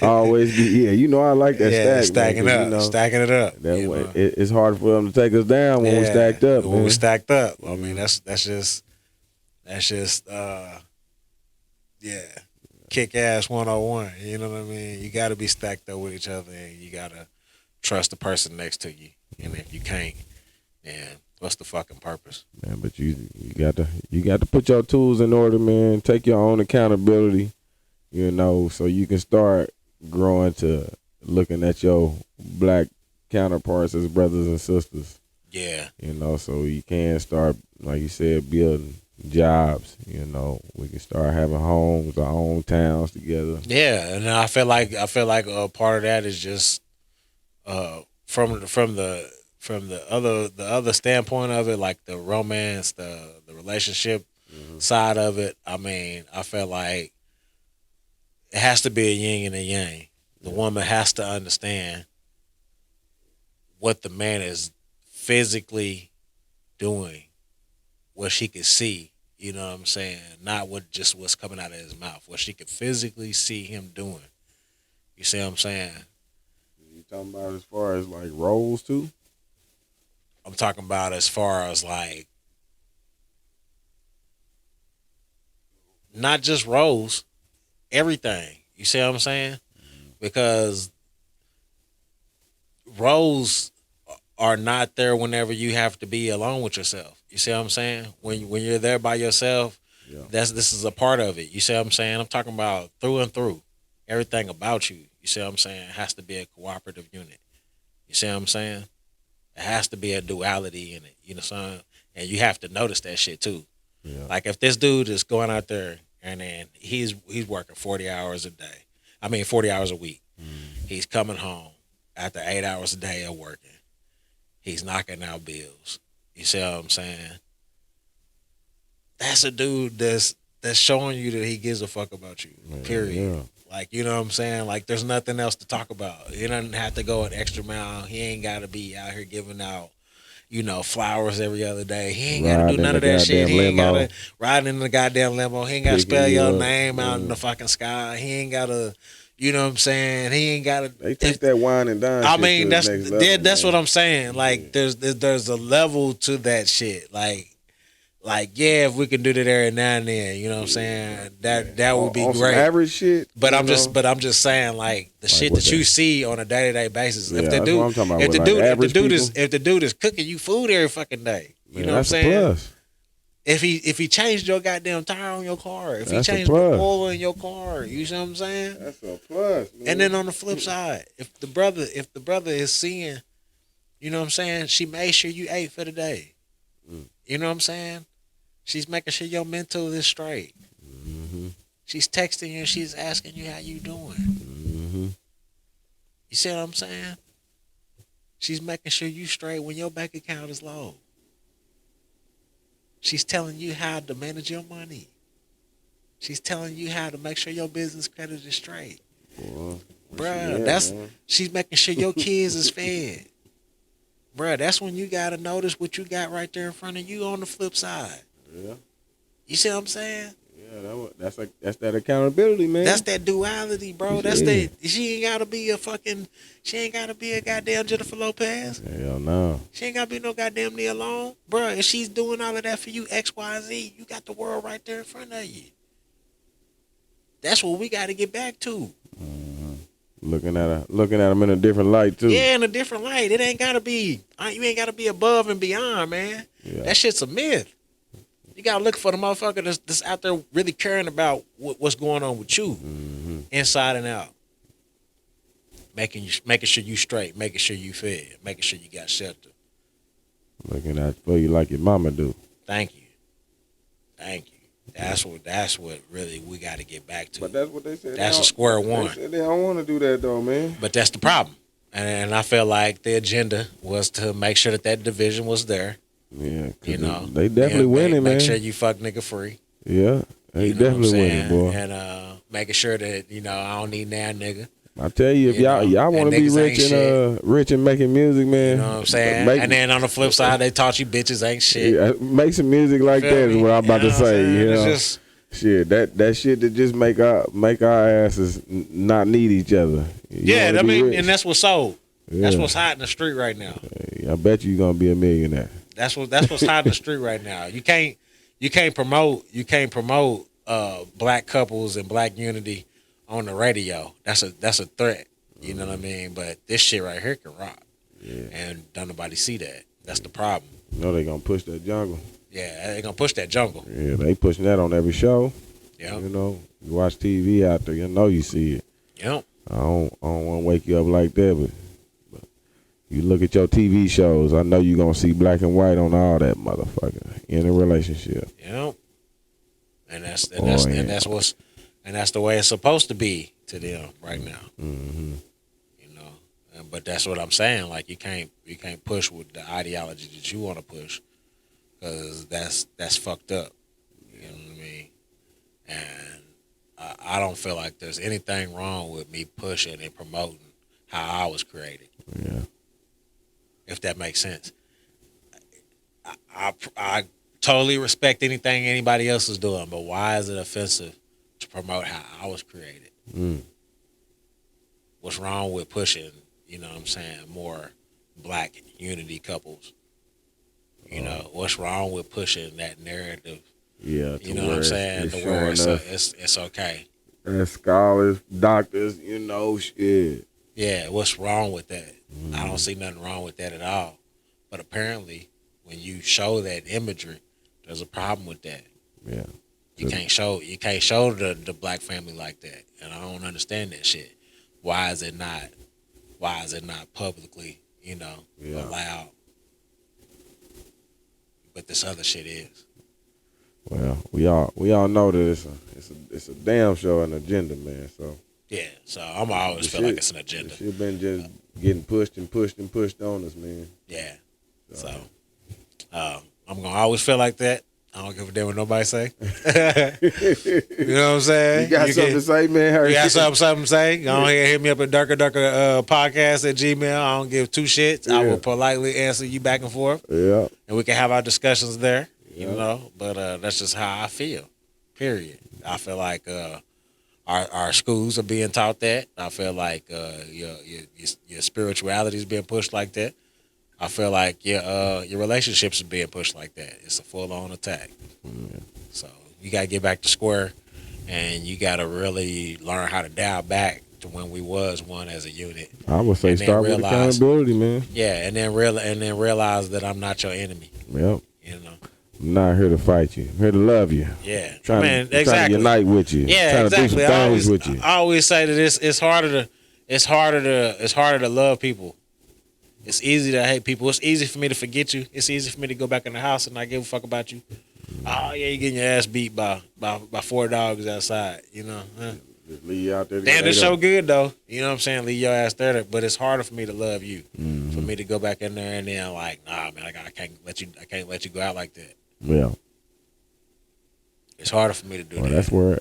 always be I like that stacking up, stacking it up. That way, it's hard for them to take us down when we stacked up. When we stacked up, I mean that's just kick ass 101. You know what I mean? You got to be stacked up with each other, and you got to trust the person next to you. And if you can't, then what's the fucking purpose? Man, but you got to put your tools in order, man. Take your own accountability, so you can start growing to looking at your black counterparts as brothers and sisters. Yeah. So you can start, like you said, building jobs. We can start having homes, our own towns together. Yeah, and I feel like a part of that is just from the other standpoint of it, like the romance, the relationship side of it. I mean, I feel like it has to be a yin and a yang. The woman has to understand what the man is physically doing, what she can see, you know what I'm saying? Not what's coming out of his mouth, what she can physically see him doing. You see what I'm saying? You talking about as far as like roles too? I'm talking about as far as like not just roles, everything. You see what I'm saying? Because roles are not there whenever you have to be alone with yourself. You see what I'm saying? When you're there by yourself, Yeah. this is a part of it. You see what I'm saying? I'm talking about through and through. Everything about you. You see what I'm saying? Has to be a cooperative unit. You see what I'm saying? It has to be a duality in it. You know what I'm saying? And you have to notice that shit too. Yeah. Like if this dude is going out there and then he's working 40 hours a day. 40 hours a week. He's coming home after 8 hours a day of working. He's knocking out bills. You see what I'm saying? That's a dude that's showing you that he gives a fuck about you. Period. Yeah. Like, you know what I'm saying? Like, there's nothing else to talk about. He doesn't have to go an extra mile. He ain't got to be out here giving out, flowers every other day. He ain't got to do none of that shit. He ain't got to ride in the goddamn limo. He ain't got to spell your name out in the fucking sky. He ain't got to, you know what I'm saying? He ain't got to. They take that wine and dine. I mean, that's that's what I'm saying. Like, there's a level to that shit. Like, yeah, if we can do that every now and then, you know what I'm saying? That would be on great. Some average shit. But I'm just saying, like, the shit that you see on a day-to-day basis. Yeah, that's what I'm talking about. If the dude is cooking you food every fucking day, you know what I'm saying? Plus. If he changed your goddamn tire on your car, if That's he a changed the plus. oil in your car, you see what I'm saying? That's a plus. Man. And then on the flip side, if the brother is seeing, you know what I'm saying, she made sure you ate for the day. You know what I'm saying? She's making sure your mental is straight. Mm-hmm. She's texting you. She's asking you how you doing. Mm-hmm. You see what I'm saying? She's making sure you straight when your bank account is low. She's telling you how to manage your money. She's telling you how to make sure your business credit is straight. Bruh, she's making sure your kids is fed. Bruh, that's when you gotta notice what you got right there in front of you on the flip side. Yeah. You see what I'm saying? Yeah, that's that accountability, man. That's that duality, bro. That's that. She ain't gotta be a goddamn Jennifer Lopez. Hell no. She ain't gotta be no goddamn Nia Long, bro. If she's doing all of that for you, X, Y, Z, you got the world right there in front of you. That's what we got to get back to. Looking at them in a different light too. Yeah, in a different light. It ain't gotta be. You ain't gotta be above and beyond, man. Yeah. That shit's a myth. You gotta look for the motherfucker that's out there really caring about what's going on with you, inside and out. Making sure you straight, making sure you fed, making sure you got shelter. Looking out for you like your mama do. Thank you. That's what really we got to get back to. But that's what they said. That's a square one. They said they don't want to do that though, man. But that's the problem. And I feel like the agenda was to make sure that division was there. Yeah, you know, they definitely winning, man. Make sure you fuck nigga free. Yeah, they definitely winning, boy. And making sure that I don't need that nigga. I tell you, if y'all want to be rich and making music, man. You know what I'm saying? And then on the flip side, they taught you bitches ain't shit. Yeah, make some music like that is what I'm about to say. You know, just, shit, that shit that just make our asses not need each other. I mean, and that's what's sold. Yeah. That's what's hot in the street right now. I bet you're gonna be a millionaire. That's what's hot in the street right now. You can't promote black couples and black unity on the radio. That's a threat. You know what I mean? But this shit right here can rock. Yeah. And don't nobody see that. That's the problem. You know they gonna push that jungle. Yeah, they gonna push that jungle. Yeah, they pushing that on every show. Yeah. You know, you watch TV out there, you know you see it. Yep. I don't want to wake you up like that, but you look at your TV shows, I know you're going to see black and white on all that motherfucker in a relationship. Yep. And that's the way it's supposed to be to them right now. Mm-hmm. You know, but that's what I'm saying. Like you can't push with the ideology that you want to push, because that's fucked up. You know what I mean? And I don't feel like there's anything wrong with me pushing and promoting how I was created. Yeah. If that makes sense. I totally respect anything anybody else is doing, but why is it offensive to promote how I was created? What's wrong with pushing, you know what I'm saying, more black unity couples? You know, what's wrong with pushing that narrative? Yeah, you know what I'm saying? To where it's okay. And scholars, doctors, you know, shit. Yeah, what's wrong with that? I don't see nothing wrong with that at all. But apparently, when you show that imagery, there's a problem with that. Yeah. You can't show the black family like that, and I don't understand that shit. Why is it not publicly, allowed? But this other shit is. Well, we all know that it's a damn show an agenda, man. So yeah, so I'm always feel like it's an agenda. The shit been just getting pushed and pushed and pushed on us, man. Yeah. So I'm gonna always feel like that. I don't give a damn what nobody say. You know what I'm saying? You got something to say, man? You got something to say? Go ahead, hit me up at darker podcast at Gmail. I don't give two shits. I will politely answer you back and forth. Yeah. And we can have our discussions there, But that's just how I feel, period. I feel like our schools are being taught that. I feel like your spirituality is being pushed like that. I feel like your relationships are being pushed like that. It's a full-on attack. Mm-hmm. So you got to get back to square, and you got to really learn how to dial back to when we was one as a unit. I would say start with accountability, man. Yeah, and then realize that I'm not your enemy. Yep. I'm not here to fight you. I'm here to love you. Yeah. Trying to unite with you. Yeah, trying exactly. to do some things with you. I always say that it's harder to love people. It's easy to hate people. It's easy for me to forget you. It's easy for me to go back in the house and not give a fuck about you. Oh yeah, you're getting your ass beat by 4 dogs outside. Just leave you out there. Damn, this show good though. You know what I'm saying? Leave your ass there. But it's harder for me to love you. Mm-hmm. For me to go back in there and then like, nah, man, I can't let you go out like that. Yeah. It's harder for me to do that. Well, that's where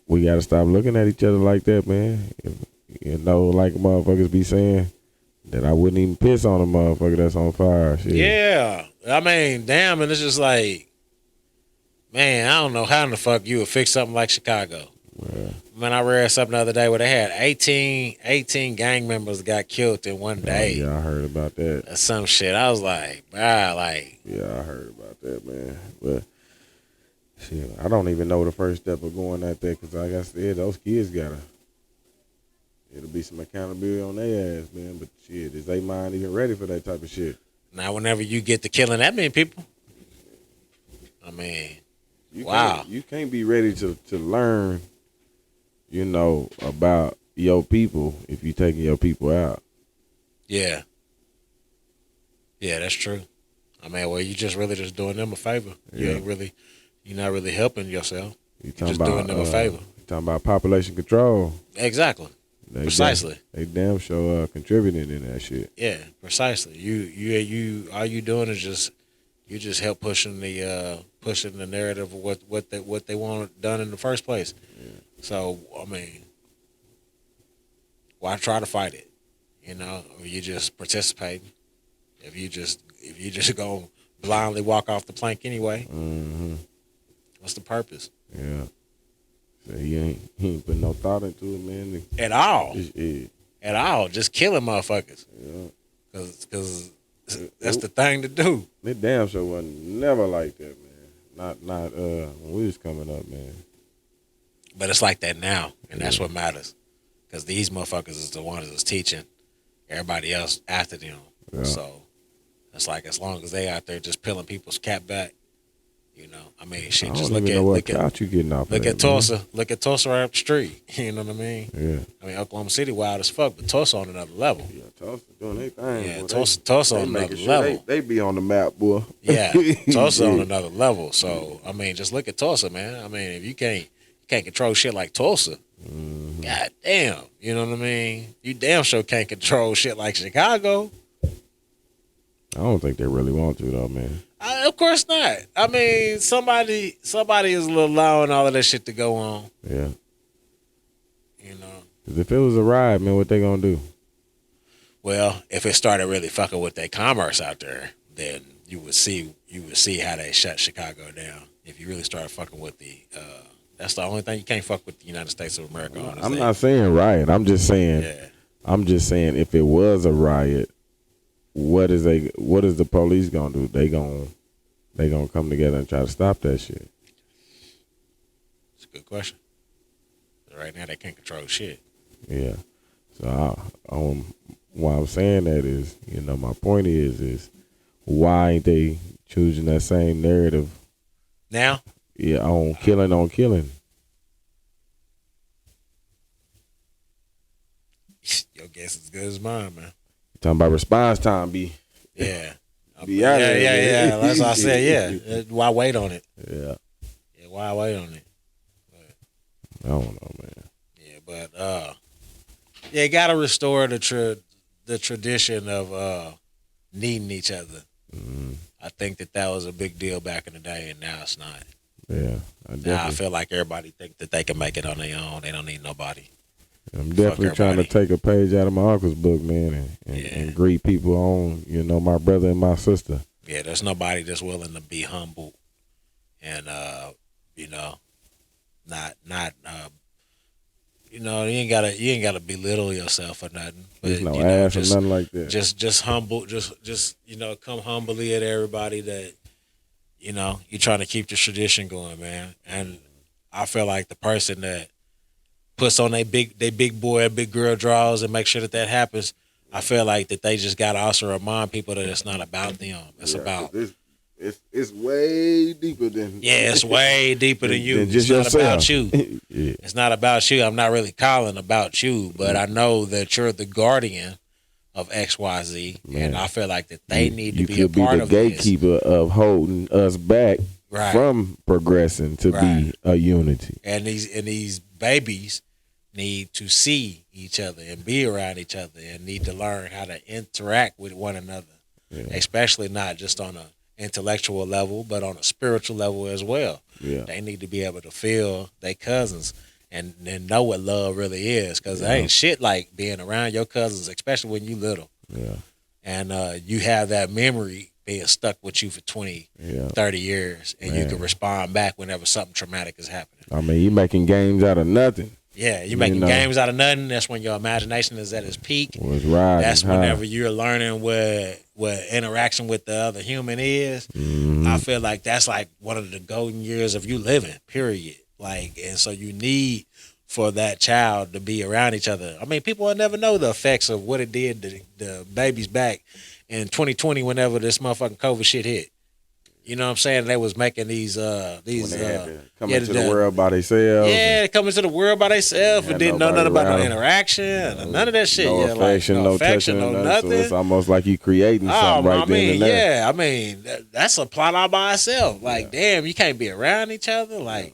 we got to stop looking at each other like that, man. Like motherfuckers be saying. That I wouldn't even piss on a motherfucker that's on fire. Shit. Yeah. I mean, damn, and it's just like, man, I don't know how in the fuck you would fix something like Chicago. Yeah. Man, I read something the other day where they had 18 gang members got killed in one day. Yeah, I heard about that. Or some shit. I was like, yeah, I heard about that, man. But shit, I don't even know the first step of going at that because like I said, those kids it'll be some accountability on their ass, man. But shit, is they mind even ready for that type of shit? Now, whenever you get to killing that many people, I mean, wow. You can't be ready to learn, about your people if you taking your people out. Yeah. Yeah, that's true. I mean, well, you just doing them a favor. Yeah. You're not really helping yourself. You're just doing them a favor. You're talking about population control. Exactly. Precisely. They damn sure contributing in that shit. Yeah, precisely. You all you doing is just help pushing the narrative of what they want done in the first place. Yeah. So I mean, why try to fight it? Or you just participate. If you just gonna blindly walk off the plank anyway, what's the purpose? Yeah. So he ain't put no thought into it, man. At all. Yeah. At all. Just killing motherfuckers. Yeah. Cause that's the thing to do. That damn show wasn't never like that, man. Not when we was coming up, man. But it's like that now, and that's what matters. Because these motherfuckers is the ones that's teaching everybody else after them. Yeah. So it's like as long as they out there just peeling people's cap back, I mean, shit. Just look at Tulsa. Look at Tulsa right up the street. You know what I mean? Yeah. I mean, Oklahoma City wild as fuck, but Tulsa on another level. Yeah, Tulsa doing their thing. Yeah, boy. Tulsa on another level. They be on the map, boy. Yeah, Tulsa on another level. So I mean, just look at Tulsa, man. I mean, if you can't control shit like Tulsa, god damn, you know what I mean? You damn sure can't control shit like Chicago. I don't think they really want to though, man. Of course not. I mean, somebody is allowing all of that shit to go on. Yeah. Because if it was a riot, man, what they gonna do? Well, if it started really fucking with their commerce out there, then you would see how they shut Chicago down. If you really started fucking with that's the only thing you can't fuck with the United States of America on. I'm not saying riot. I'm just saying. Yeah. I'm just saying if it was a riot. What is the police gonna do? They gonna come together and try to stop that shit. It's a good question. Right now they can't control shit. Yeah. So why I'm saying that is, my point is why ain't they choosing that same narrative? Now, Yeah, on killing. your guess is as good as mine, man. Talking about response time, be Yeah. Be out of there, yeah. man. That's what I said. Yeah. Why wait on it? yeah. Yeah. Why wait on it? I don't know, man. Yeah, but you gotta restore the tradition of needing each other. Mm-hmm. I think that was a big deal back in the day, and now it's not. Yeah, Now I feel like everybody think that they can make it on their own. They don't need nobody. I'm definitely trying to take a page out of my uncle's book, man, and Yeah. greet people on, my brother and my sister. Yeah, there's nobody that's willing to be humble and not you ain't gotta belittle yourself or nothing. But, There's no ass or nothing like that. Just humble, just come humbly at everybody that you're trying to keep the tradition going, man. And I feel like the person that puts on they big boy and big girl draws and make sure that happens, I feel like that they just gotta also remind people that it's not about them. It's about it's way deeper than it's way deeper than you. Than just it's not about yourself. you. Yeah. It's not about you. I'm not really calling about you, but I know that you're the guardian of XYZ, Man. and I feel like that they need to You be a could be part the of this. gatekeeper of holding us back Right. from progressing to be Right. a unity. And these babies need to see each other and be around each other and need to learn how to interact with one another, especially not just on a intellectual level, but on a spiritual level as well. Yeah. They need to be able to feel their cousins and know what love really is, because there ain't shit like being around your cousins, especially when you little. Yeah. And you have that memory being stuck with you for 20, 30 years, and you can respond back whenever something traumatic is happening. I mean, you making games out of nothing. Yeah, you're making games out of nothing. That's when your imagination is at its peak. Was riding That's high. whenever you're learning what interaction with the other human is. Mhm. I feel like that's like one of the golden years of you living, period. Like, and so you need for that child to be around each other. I mean, people will never know the effects of what it did to the baby's back in 2020 whenever this motherfucking COVID shit hit. You know what I'm saying? They was making these When they had to come yeah, into the world by themselves. yeah, they come into the world by themselves and Had didn't know nobody nothing about no around. interaction, none of that shit. No Yeah, affection, like, no affection, touching, no nothing. nothing. So it's almost like you creating Oh, something right I then mean, and there. yeah, I mean, that's a plot all by itself. Like, damn, you can't be around each other. Like,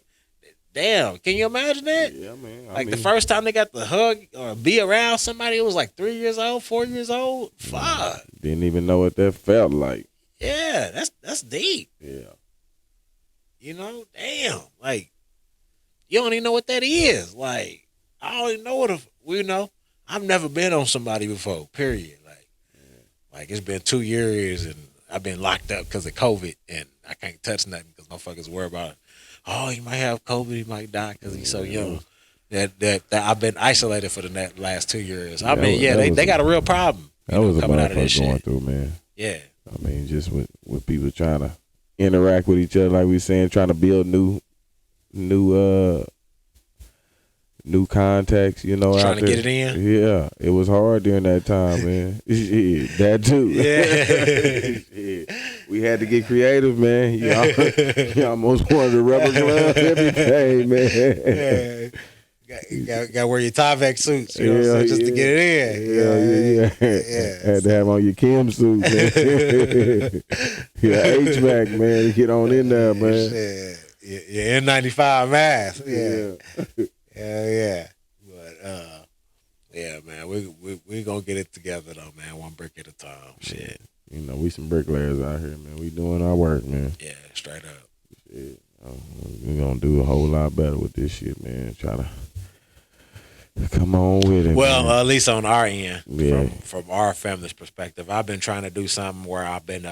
damn, can you imagine that? Yeah, man. Like the first time they got to hug or be around somebody who was like 3 years old, 4 years old. Fuck. Didn't even know what that felt like. Yeah, that's deep. Yeah. You know, damn. Like, you don't even know what that is. Like, I don't even know what I've never been on somebody before, period. Like it's been 2 years and I've been locked up because of COVID and I can't touch nothing because motherfuckers worry about it. Oh, he might have COVID, he might die because he's so young. That I've been isolated for the last 2 years. I mean, they got a real problem. That was a coming out of this motherfucker going shit. through, man. Yeah. I mean, just with people trying to interact with each other, like we saying, trying to build new contacts, Trying out to there. get it in? Yeah, it was hard during that time, man. Yeah, that too. Yeah. We had to get creative, man. You almost wanted to rubber glove everything, man. Got to wear your Tyvek suits, you know what I'm saying, just to get it in. Yeah. Had to have on your Kim suit, man. Your HVAC, man. Get on in there, man. Shit. Your N95 mask. Yeah. Yeah. Hell yeah. But yeah, man, we gonna get it together though, man. One brick at a time. Shit. We some bricklayers out here, man. We doing our work, man. Yeah, straight up. Shit. We gonna do a whole lot better with this shit, man. Try to come on with it. Well, man. at least on our end, Yeah. from our family's perspective, I've been trying to do something where I've been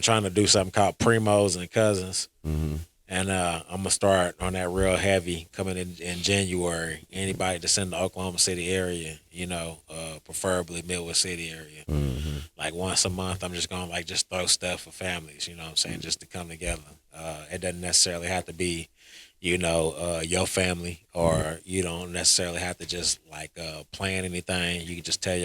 trying to do something called primos and cousins. Mm-hmm. And I'm gonna start on that real heavy coming in January. Anybody that's in the Oklahoma City area, preferably Midwest City area. Mm-hmm. Like once a month, I'm just gonna throw stuff for families. You know what I'm saying, just to come together. It doesn't necessarily have to be your family, or you don't necessarily have to just like plan anything. You can just tell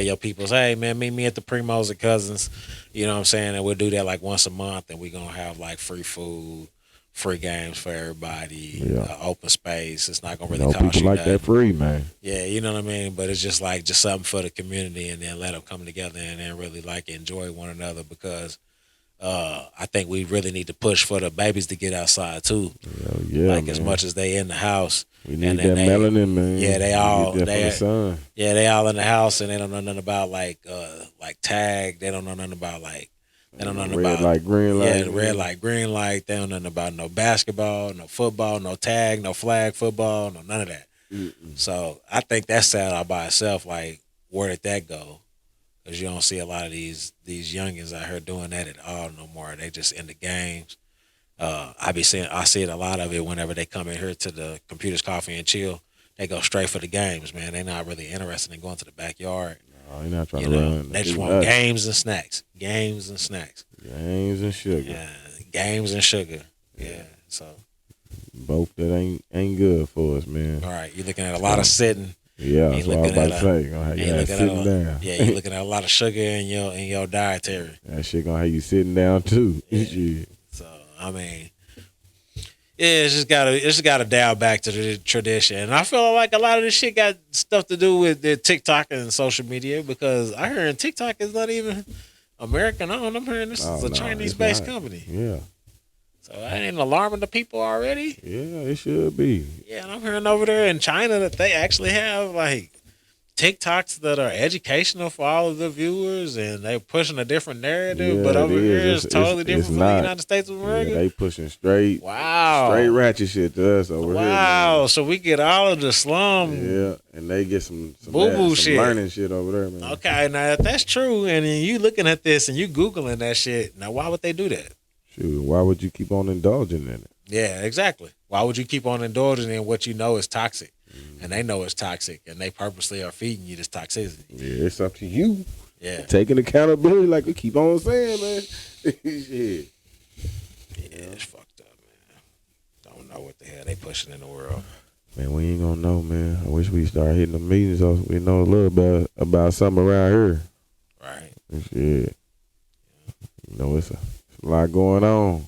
your people, hey man, meet me at the Primos and Cousins. You know what I'm saying? And we'll do that like once a month, and we're gonna have like free food, free games for everybody, open space. It's not gonna really cost people you like nothing. that free, man. Yeah, you know what I mean? But it's just like something for the community, and then let them come together and then really like enjoy one another, because I think we really need to push for the babies to get outside too. Yeah, as much as they in the house. We need that melanin, man. Yeah, they all from the sun. Yeah, they all in the house, and they don't know nothing about like tag. They don't know nothing about red light, green light. Yeah, red light, green light. They don't know nothing about no basketball, no football, no tag, no flag football, no none of that. So I think that's sad all by itself. Like, where did that go? Because you don't see a lot of these youngins out here doing that at all no more. They just in the games. I see it a lot of it whenever they come in here to the Computers Coffee and Chill. They go straight for the games, man. They're not really interested in going to the backyard. No, they're not trying to run. They just want games and snacks. Games and snacks. Games and sugar. Yeah, games and sugar. Yeah, so both that ain't good for us, man. All right, you're looking at a lot of sitting. Yeah, that's what I was about to say. Gonna have you sitting down. Yeah, you're looking at a lot of sugar in your dietary. That shit gonna have you sitting down too. Yeah. So I mean, yeah, it's just gotta dial back to the tradition. And I feel like a lot of this shit got stuff to do with the TikTok and social media, because I heard TikTok is not even American owned. I'm hearing this is a Chinese based company. Yeah. So that ain't alarming the people already. Yeah, it should be. Yeah, and I'm hearing over there in China that they actually have like TikToks that are educational for all of the viewers, and they're pushing a different narrative. Yeah, but over here, it's totally different from not. the United States of America. Yeah, they pushing straight ratchet shit to us over here. Wow, so we get all of the slum. Yeah, and they get some boo-boo shit, learning shit over there, man. Okay, now if that's true, and then you looking at this and you Googling that shit, now why would they do that? Shoot, why would you keep on indulging in it? Yeah, exactly. Why would you keep on indulging in what you know is toxic? And they know it's toxic, and they purposely are feeding you this toxicity. Yeah, it's up to you. Yeah. Taking accountability, like we keep on saying, man. Shit. Yeah, it's fucked up, man. Don't know what the hell they pushing in the world. Man, we ain't gonna know, man. I wish we start hitting the meetings so we know a little bit about something around here. Right. Shit. You know, it's a lot going on.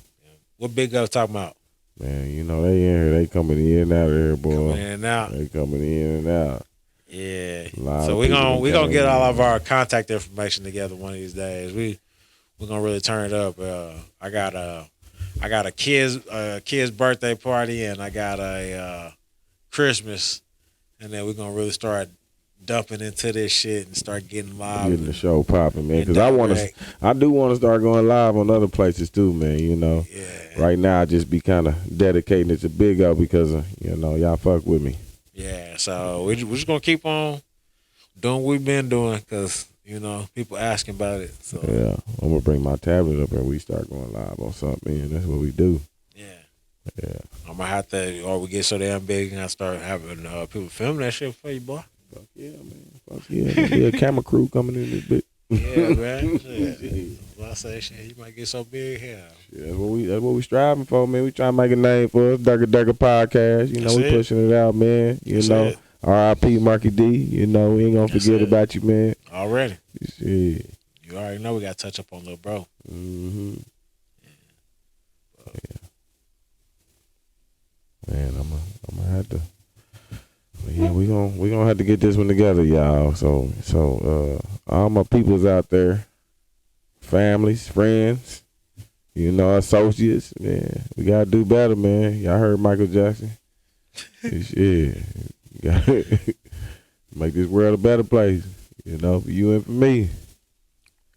What Big Go talking about? Man, you know, they in here. They coming in and out of here, boy. Coming in and out. They coming in and out. Yeah. So we gonna get all of our contact information together one of these days. We're gonna really turn it up. I got a kid's birthday party, and I got a Christmas, and then we're gonna really start dumping into this shit and start getting live. Getting the show popping, man. Because I do want to start going live on other places too, man. You know. Yeah. Right now, I just be kind of dedicating it to Big O because y'all fuck with me. Yeah. So we're just gonna keep on doing what we've been doing, because people asking about it. So yeah, I'm gonna bring my tablet up and we start going live on something, and that's what we do. Yeah. Yeah. I'm gonna have to, or we get so damn big and I start having people film that shit for you, boy. Fuck yeah, man. Fuck yeah. There'll be a camera crew coming in this bit. Yeah, man. Yeah. Well, I say shit, you might get so big here. Yeah, that's what we striving for, man. We trying to make a name for us. Durka Podcast. We pushing it out, man. R.I.P. Marky D. We ain't gonna forget about you, man. Already. Shit. You already know we got to touch up on little bro. Mm-hmm. Yeah. Man, I'm gonna have to. Yeah, we gonna have to get this one together, y'all. So all my peoples out there, families, friends, associates, man, we gotta do better, man. Y'all heard Michael Jackson? Yeah, gotta make this world a better place, for you and for me.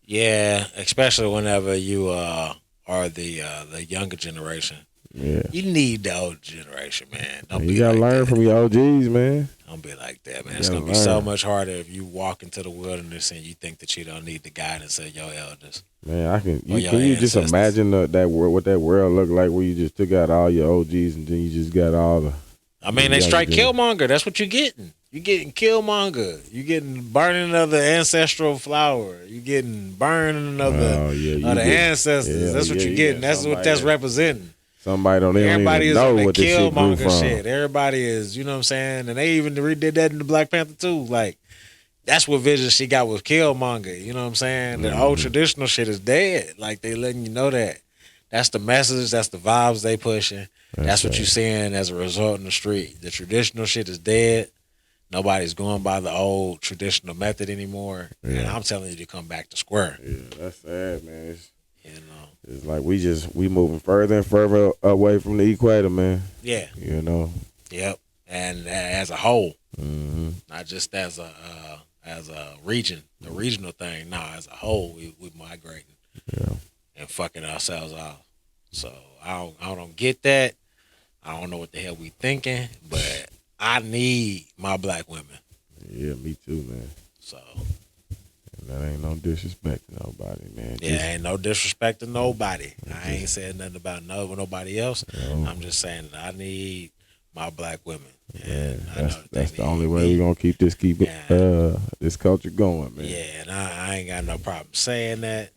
Yeah, especially whenever you are the younger generation. Yeah. You need the old generation, man. You gotta learn from your OGs, man. Don't be like that, man. It's gonna be so much harder if you walk into the wilderness and you think that you don't need the guidance of your elders. Man, can you just imagine what that world looked like where you just took out all your OGs and then you just got all the. I mean, they strike Killmonger. That's what you're getting. You're getting Killmonger. You're getting burning of the ancestral flower. You're getting burning of the ancestors. That's what you're getting. That's what that's representing. Somebody don't Everybody even is know on that what this shit grew Killmonger from. shit. Everybody is, you know what I'm saying? And they even redid that in the Black Panther too. Like, that's what vision she got with Killmonger. You know what I'm saying? The old traditional shit is dead. Like, they letting you know that. That's the message. That's the vibes they pushing. That's what you're seeing as a result in the street. The traditional shit is dead. Nobody's going by the old traditional method anymore. Yeah. And I'm telling you to come back to square. Yeah, that's sad, man. You know? It's like we moving further and further away from the equator, man. Yeah. You know. Yep. And as a whole, Mm-hmm. not just as a region, the regional thing. No, as a whole, we migrating and fucking ourselves off. So I don't get that. I don't know what the hell we thinking, but I need my black women. Yeah, me too, man. So And that ain't no disrespect to nobody, man. yeah, ain't no disrespect to nobody. I ain't saying nothing about nobody else. No. I'm just saying that I need my black women. Yeah, And I know that that's they the need only way me. we're gonna keep this culture going, man. Yeah, and I ain't got no problem saying that.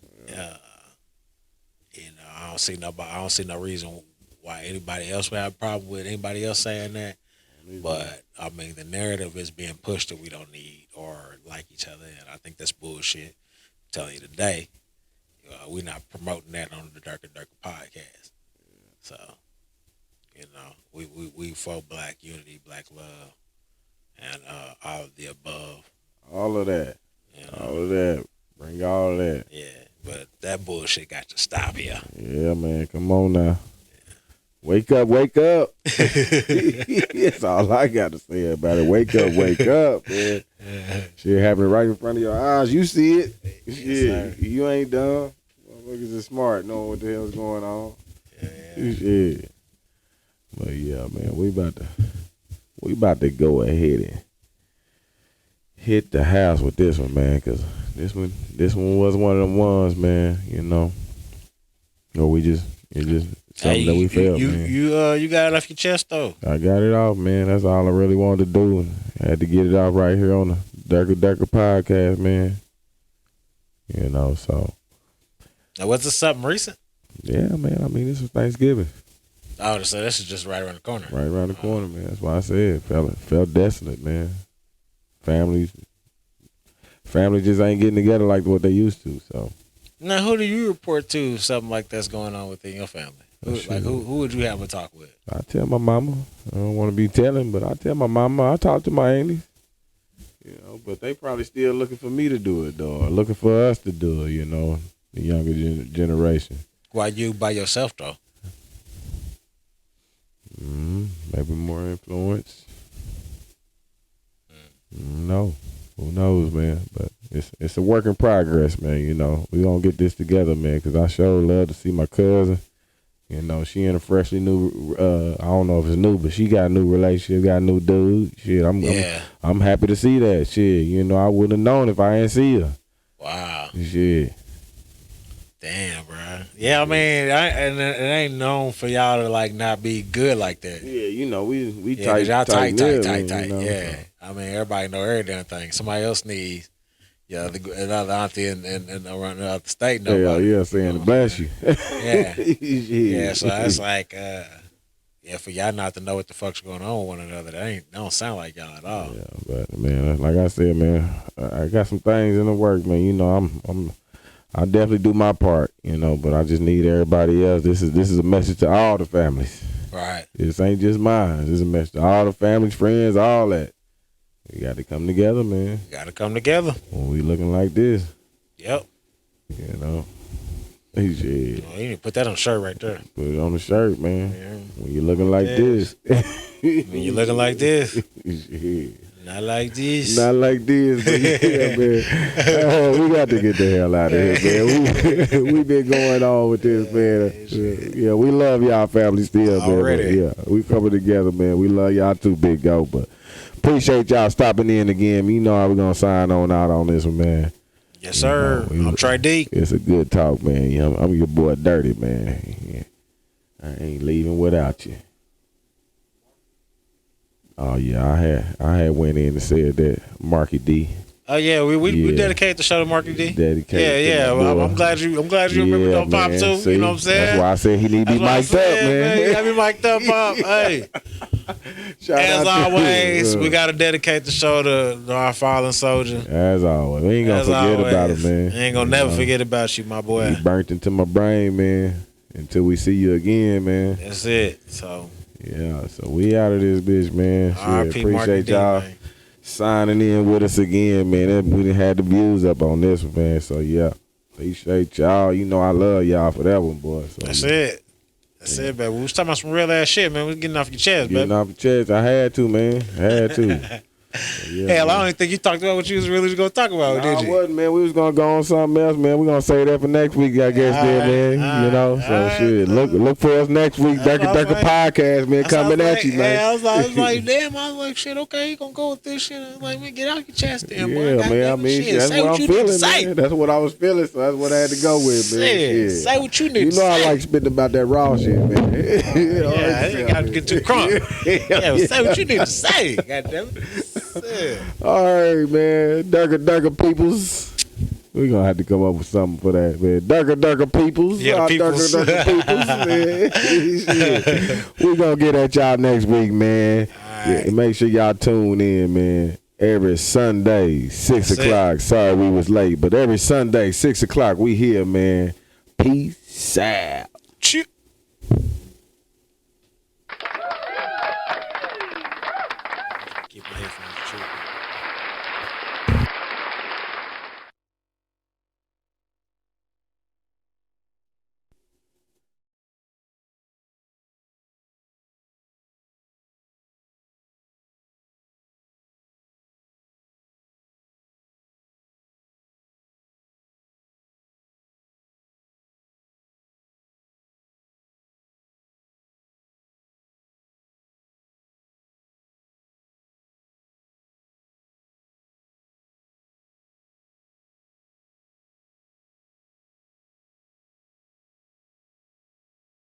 You know, I don't see no reason why anybody else would have a problem with anybody else saying that. But I mean, the narrative is being pushed that we don't need or like each other, and I think that's bullshit. I'm telling you today, we're not promoting that on the Darker podcast. So, you know, we for black unity, black love, and all of the above. All of that. You know? All of that. Bring all of that. Yeah, but that bullshit got to stop here. Yeah, man. Come on now. Wake up, wake up. That's all I got to say about it. Wake up, man. Shit happening right in front of your eyes. You see it. Yes, Shit, you ain't dumb. Motherfuckers is smart, knowing what the hell's going on. Yeah. Shit. But yeah, man, we about to go ahead and hit the house with this one, man, because this one was one of them ones, man. You know, or it's just something that we felt, man. You got it off your chest though. I got it off, man. That's all I really wanted to do. I had to get it off right here on the Darker podcast, man. You know, so. Now, was this something recent? Yeah, man. I mean, this was Thanksgiving. Oh, so this is just right around the corner. Right around the corner, man. That's why I said felt desolate, man. Families just ain't getting together like what they used to, so. Now, who do you report to if something like that's going on within your family? Who would you have a talk with? I tell my mama. I don't want to be telling, but I tell my mama. I talk to my aunties. You know, but they probably still looking for me to do it, though. Or looking for us to do it, you know, the younger generation. Why you by yourself, though? Maybe more influence. No. Who knows, man? But it's a work in progress, man. You know, we gonna get this together, man. Cause I sure love to see my cousin. You know, she in a freshly new. I don't know if it's new, but she got a new relationship, got a new dude. Shit, I'm happy to see that. Shit, you know, I wouldn't have known if I ain't see her. Wow. Shit. Damn, bro. Yeah, I mean, and it ain't known for y'all to like not be good like that. Yeah, you know, we Yeah, tight. 'cause y'all tight. You know? Yeah, I mean, everybody know every damn thing. Somebody else needs. Yeah, another auntie and around the other state. Yeah, saying to bless you. Yeah. Yeah. So that's like, for y'all not to know what the fuck's going on with one another, that don't sound like y'all at all. Yeah, but man, like I said, man, I got some things in the work, man. You know, I definitely do my part, you know, but I just need everybody else. This is a message to all the families. Right. This ain't just mine. This is a message to all the families, friends, all that. We got to come together, man. Got to come together. When we looking like this, Yep. you know. Shit. Well, you need to put that on the shirt right there. Put it on the shirt, man. Yeah. When you looking like this. When you looking like this, Shit. not like this. Not like this, but yeah, man. We got to get the hell out of here, man. We been going on with this, man. Yeah, we love y'all family still, man. Already. Yeah, we coming together, man. We love y'all too, Big Go, but appreciate y'all stopping in again. You know how we gonna sign on out on this one, man. Yes, sir. You know, I'm Trey D. It's a good talk, man. Yeah, I'm your boy Dirty, man. Yeah. I ain't leaving without you. Oh yeah, I had went in and said that Marky D. Oh yeah, we dedicate the show to Marky D. Dedicate. Yeah. Well, I'm glad you remember Don't Pop too. See, you know what I'm saying? That's why I said he need to be mic'd up, man. You got me mic'd up, Pop. Hey. As always, we gotta dedicate the show to our fallen soldier. As always, we ain't gonna forget about it, man. Ain't gonna never forget about you, my boy. You burnt into my brain, man. Until we see you again, man. That's it. So yeah, so we out of this bitch, man. R.I.P. Appreciate y'all signing in with us again, man. We done had the views up on this one, man. So yeah, appreciate y'all. You know I love y'all for that one, boy. So, that's it. That's it, baby. We was talking about some real ass shit, man. We was getting off your chest, baby. Getting off your chest. I had to, man. I had to. Yeah, hell, I don't even think you talked about what you was really going to talk about, did you? I wasn't, man. We was going to go on something else, man. We're going to say that for next week, I guess, man. You know, so shit. Look for us next week. Durka Podcast, man, coming at you, man. I was like, damn. I was like, shit, okay, you going to go with this shit. I was like, man, get out your chest then, boy. Yeah, man. I mean, shit, that's what I'm feeling, man. That's what I was feeling, so that's what I had to go with, man. Yeah, say what you need to say. You know I like spitting about that raw shit, man. Yeah, I ain't got to get too crunk. Yeah, say what you need to say, goddammit. Yeah. All right, man. Durka peoples. We're going to have to come up with something for that, man. Durka peoples. Yeah, peoples. Durka peoples, man. We're going to get at y'all next week, man. Right. Yeah, make sure y'all tune in, man. Every Sunday, 6 o'clock. Sorry we was late, but every Sunday, 6 o'clock, we here, man. Peace out.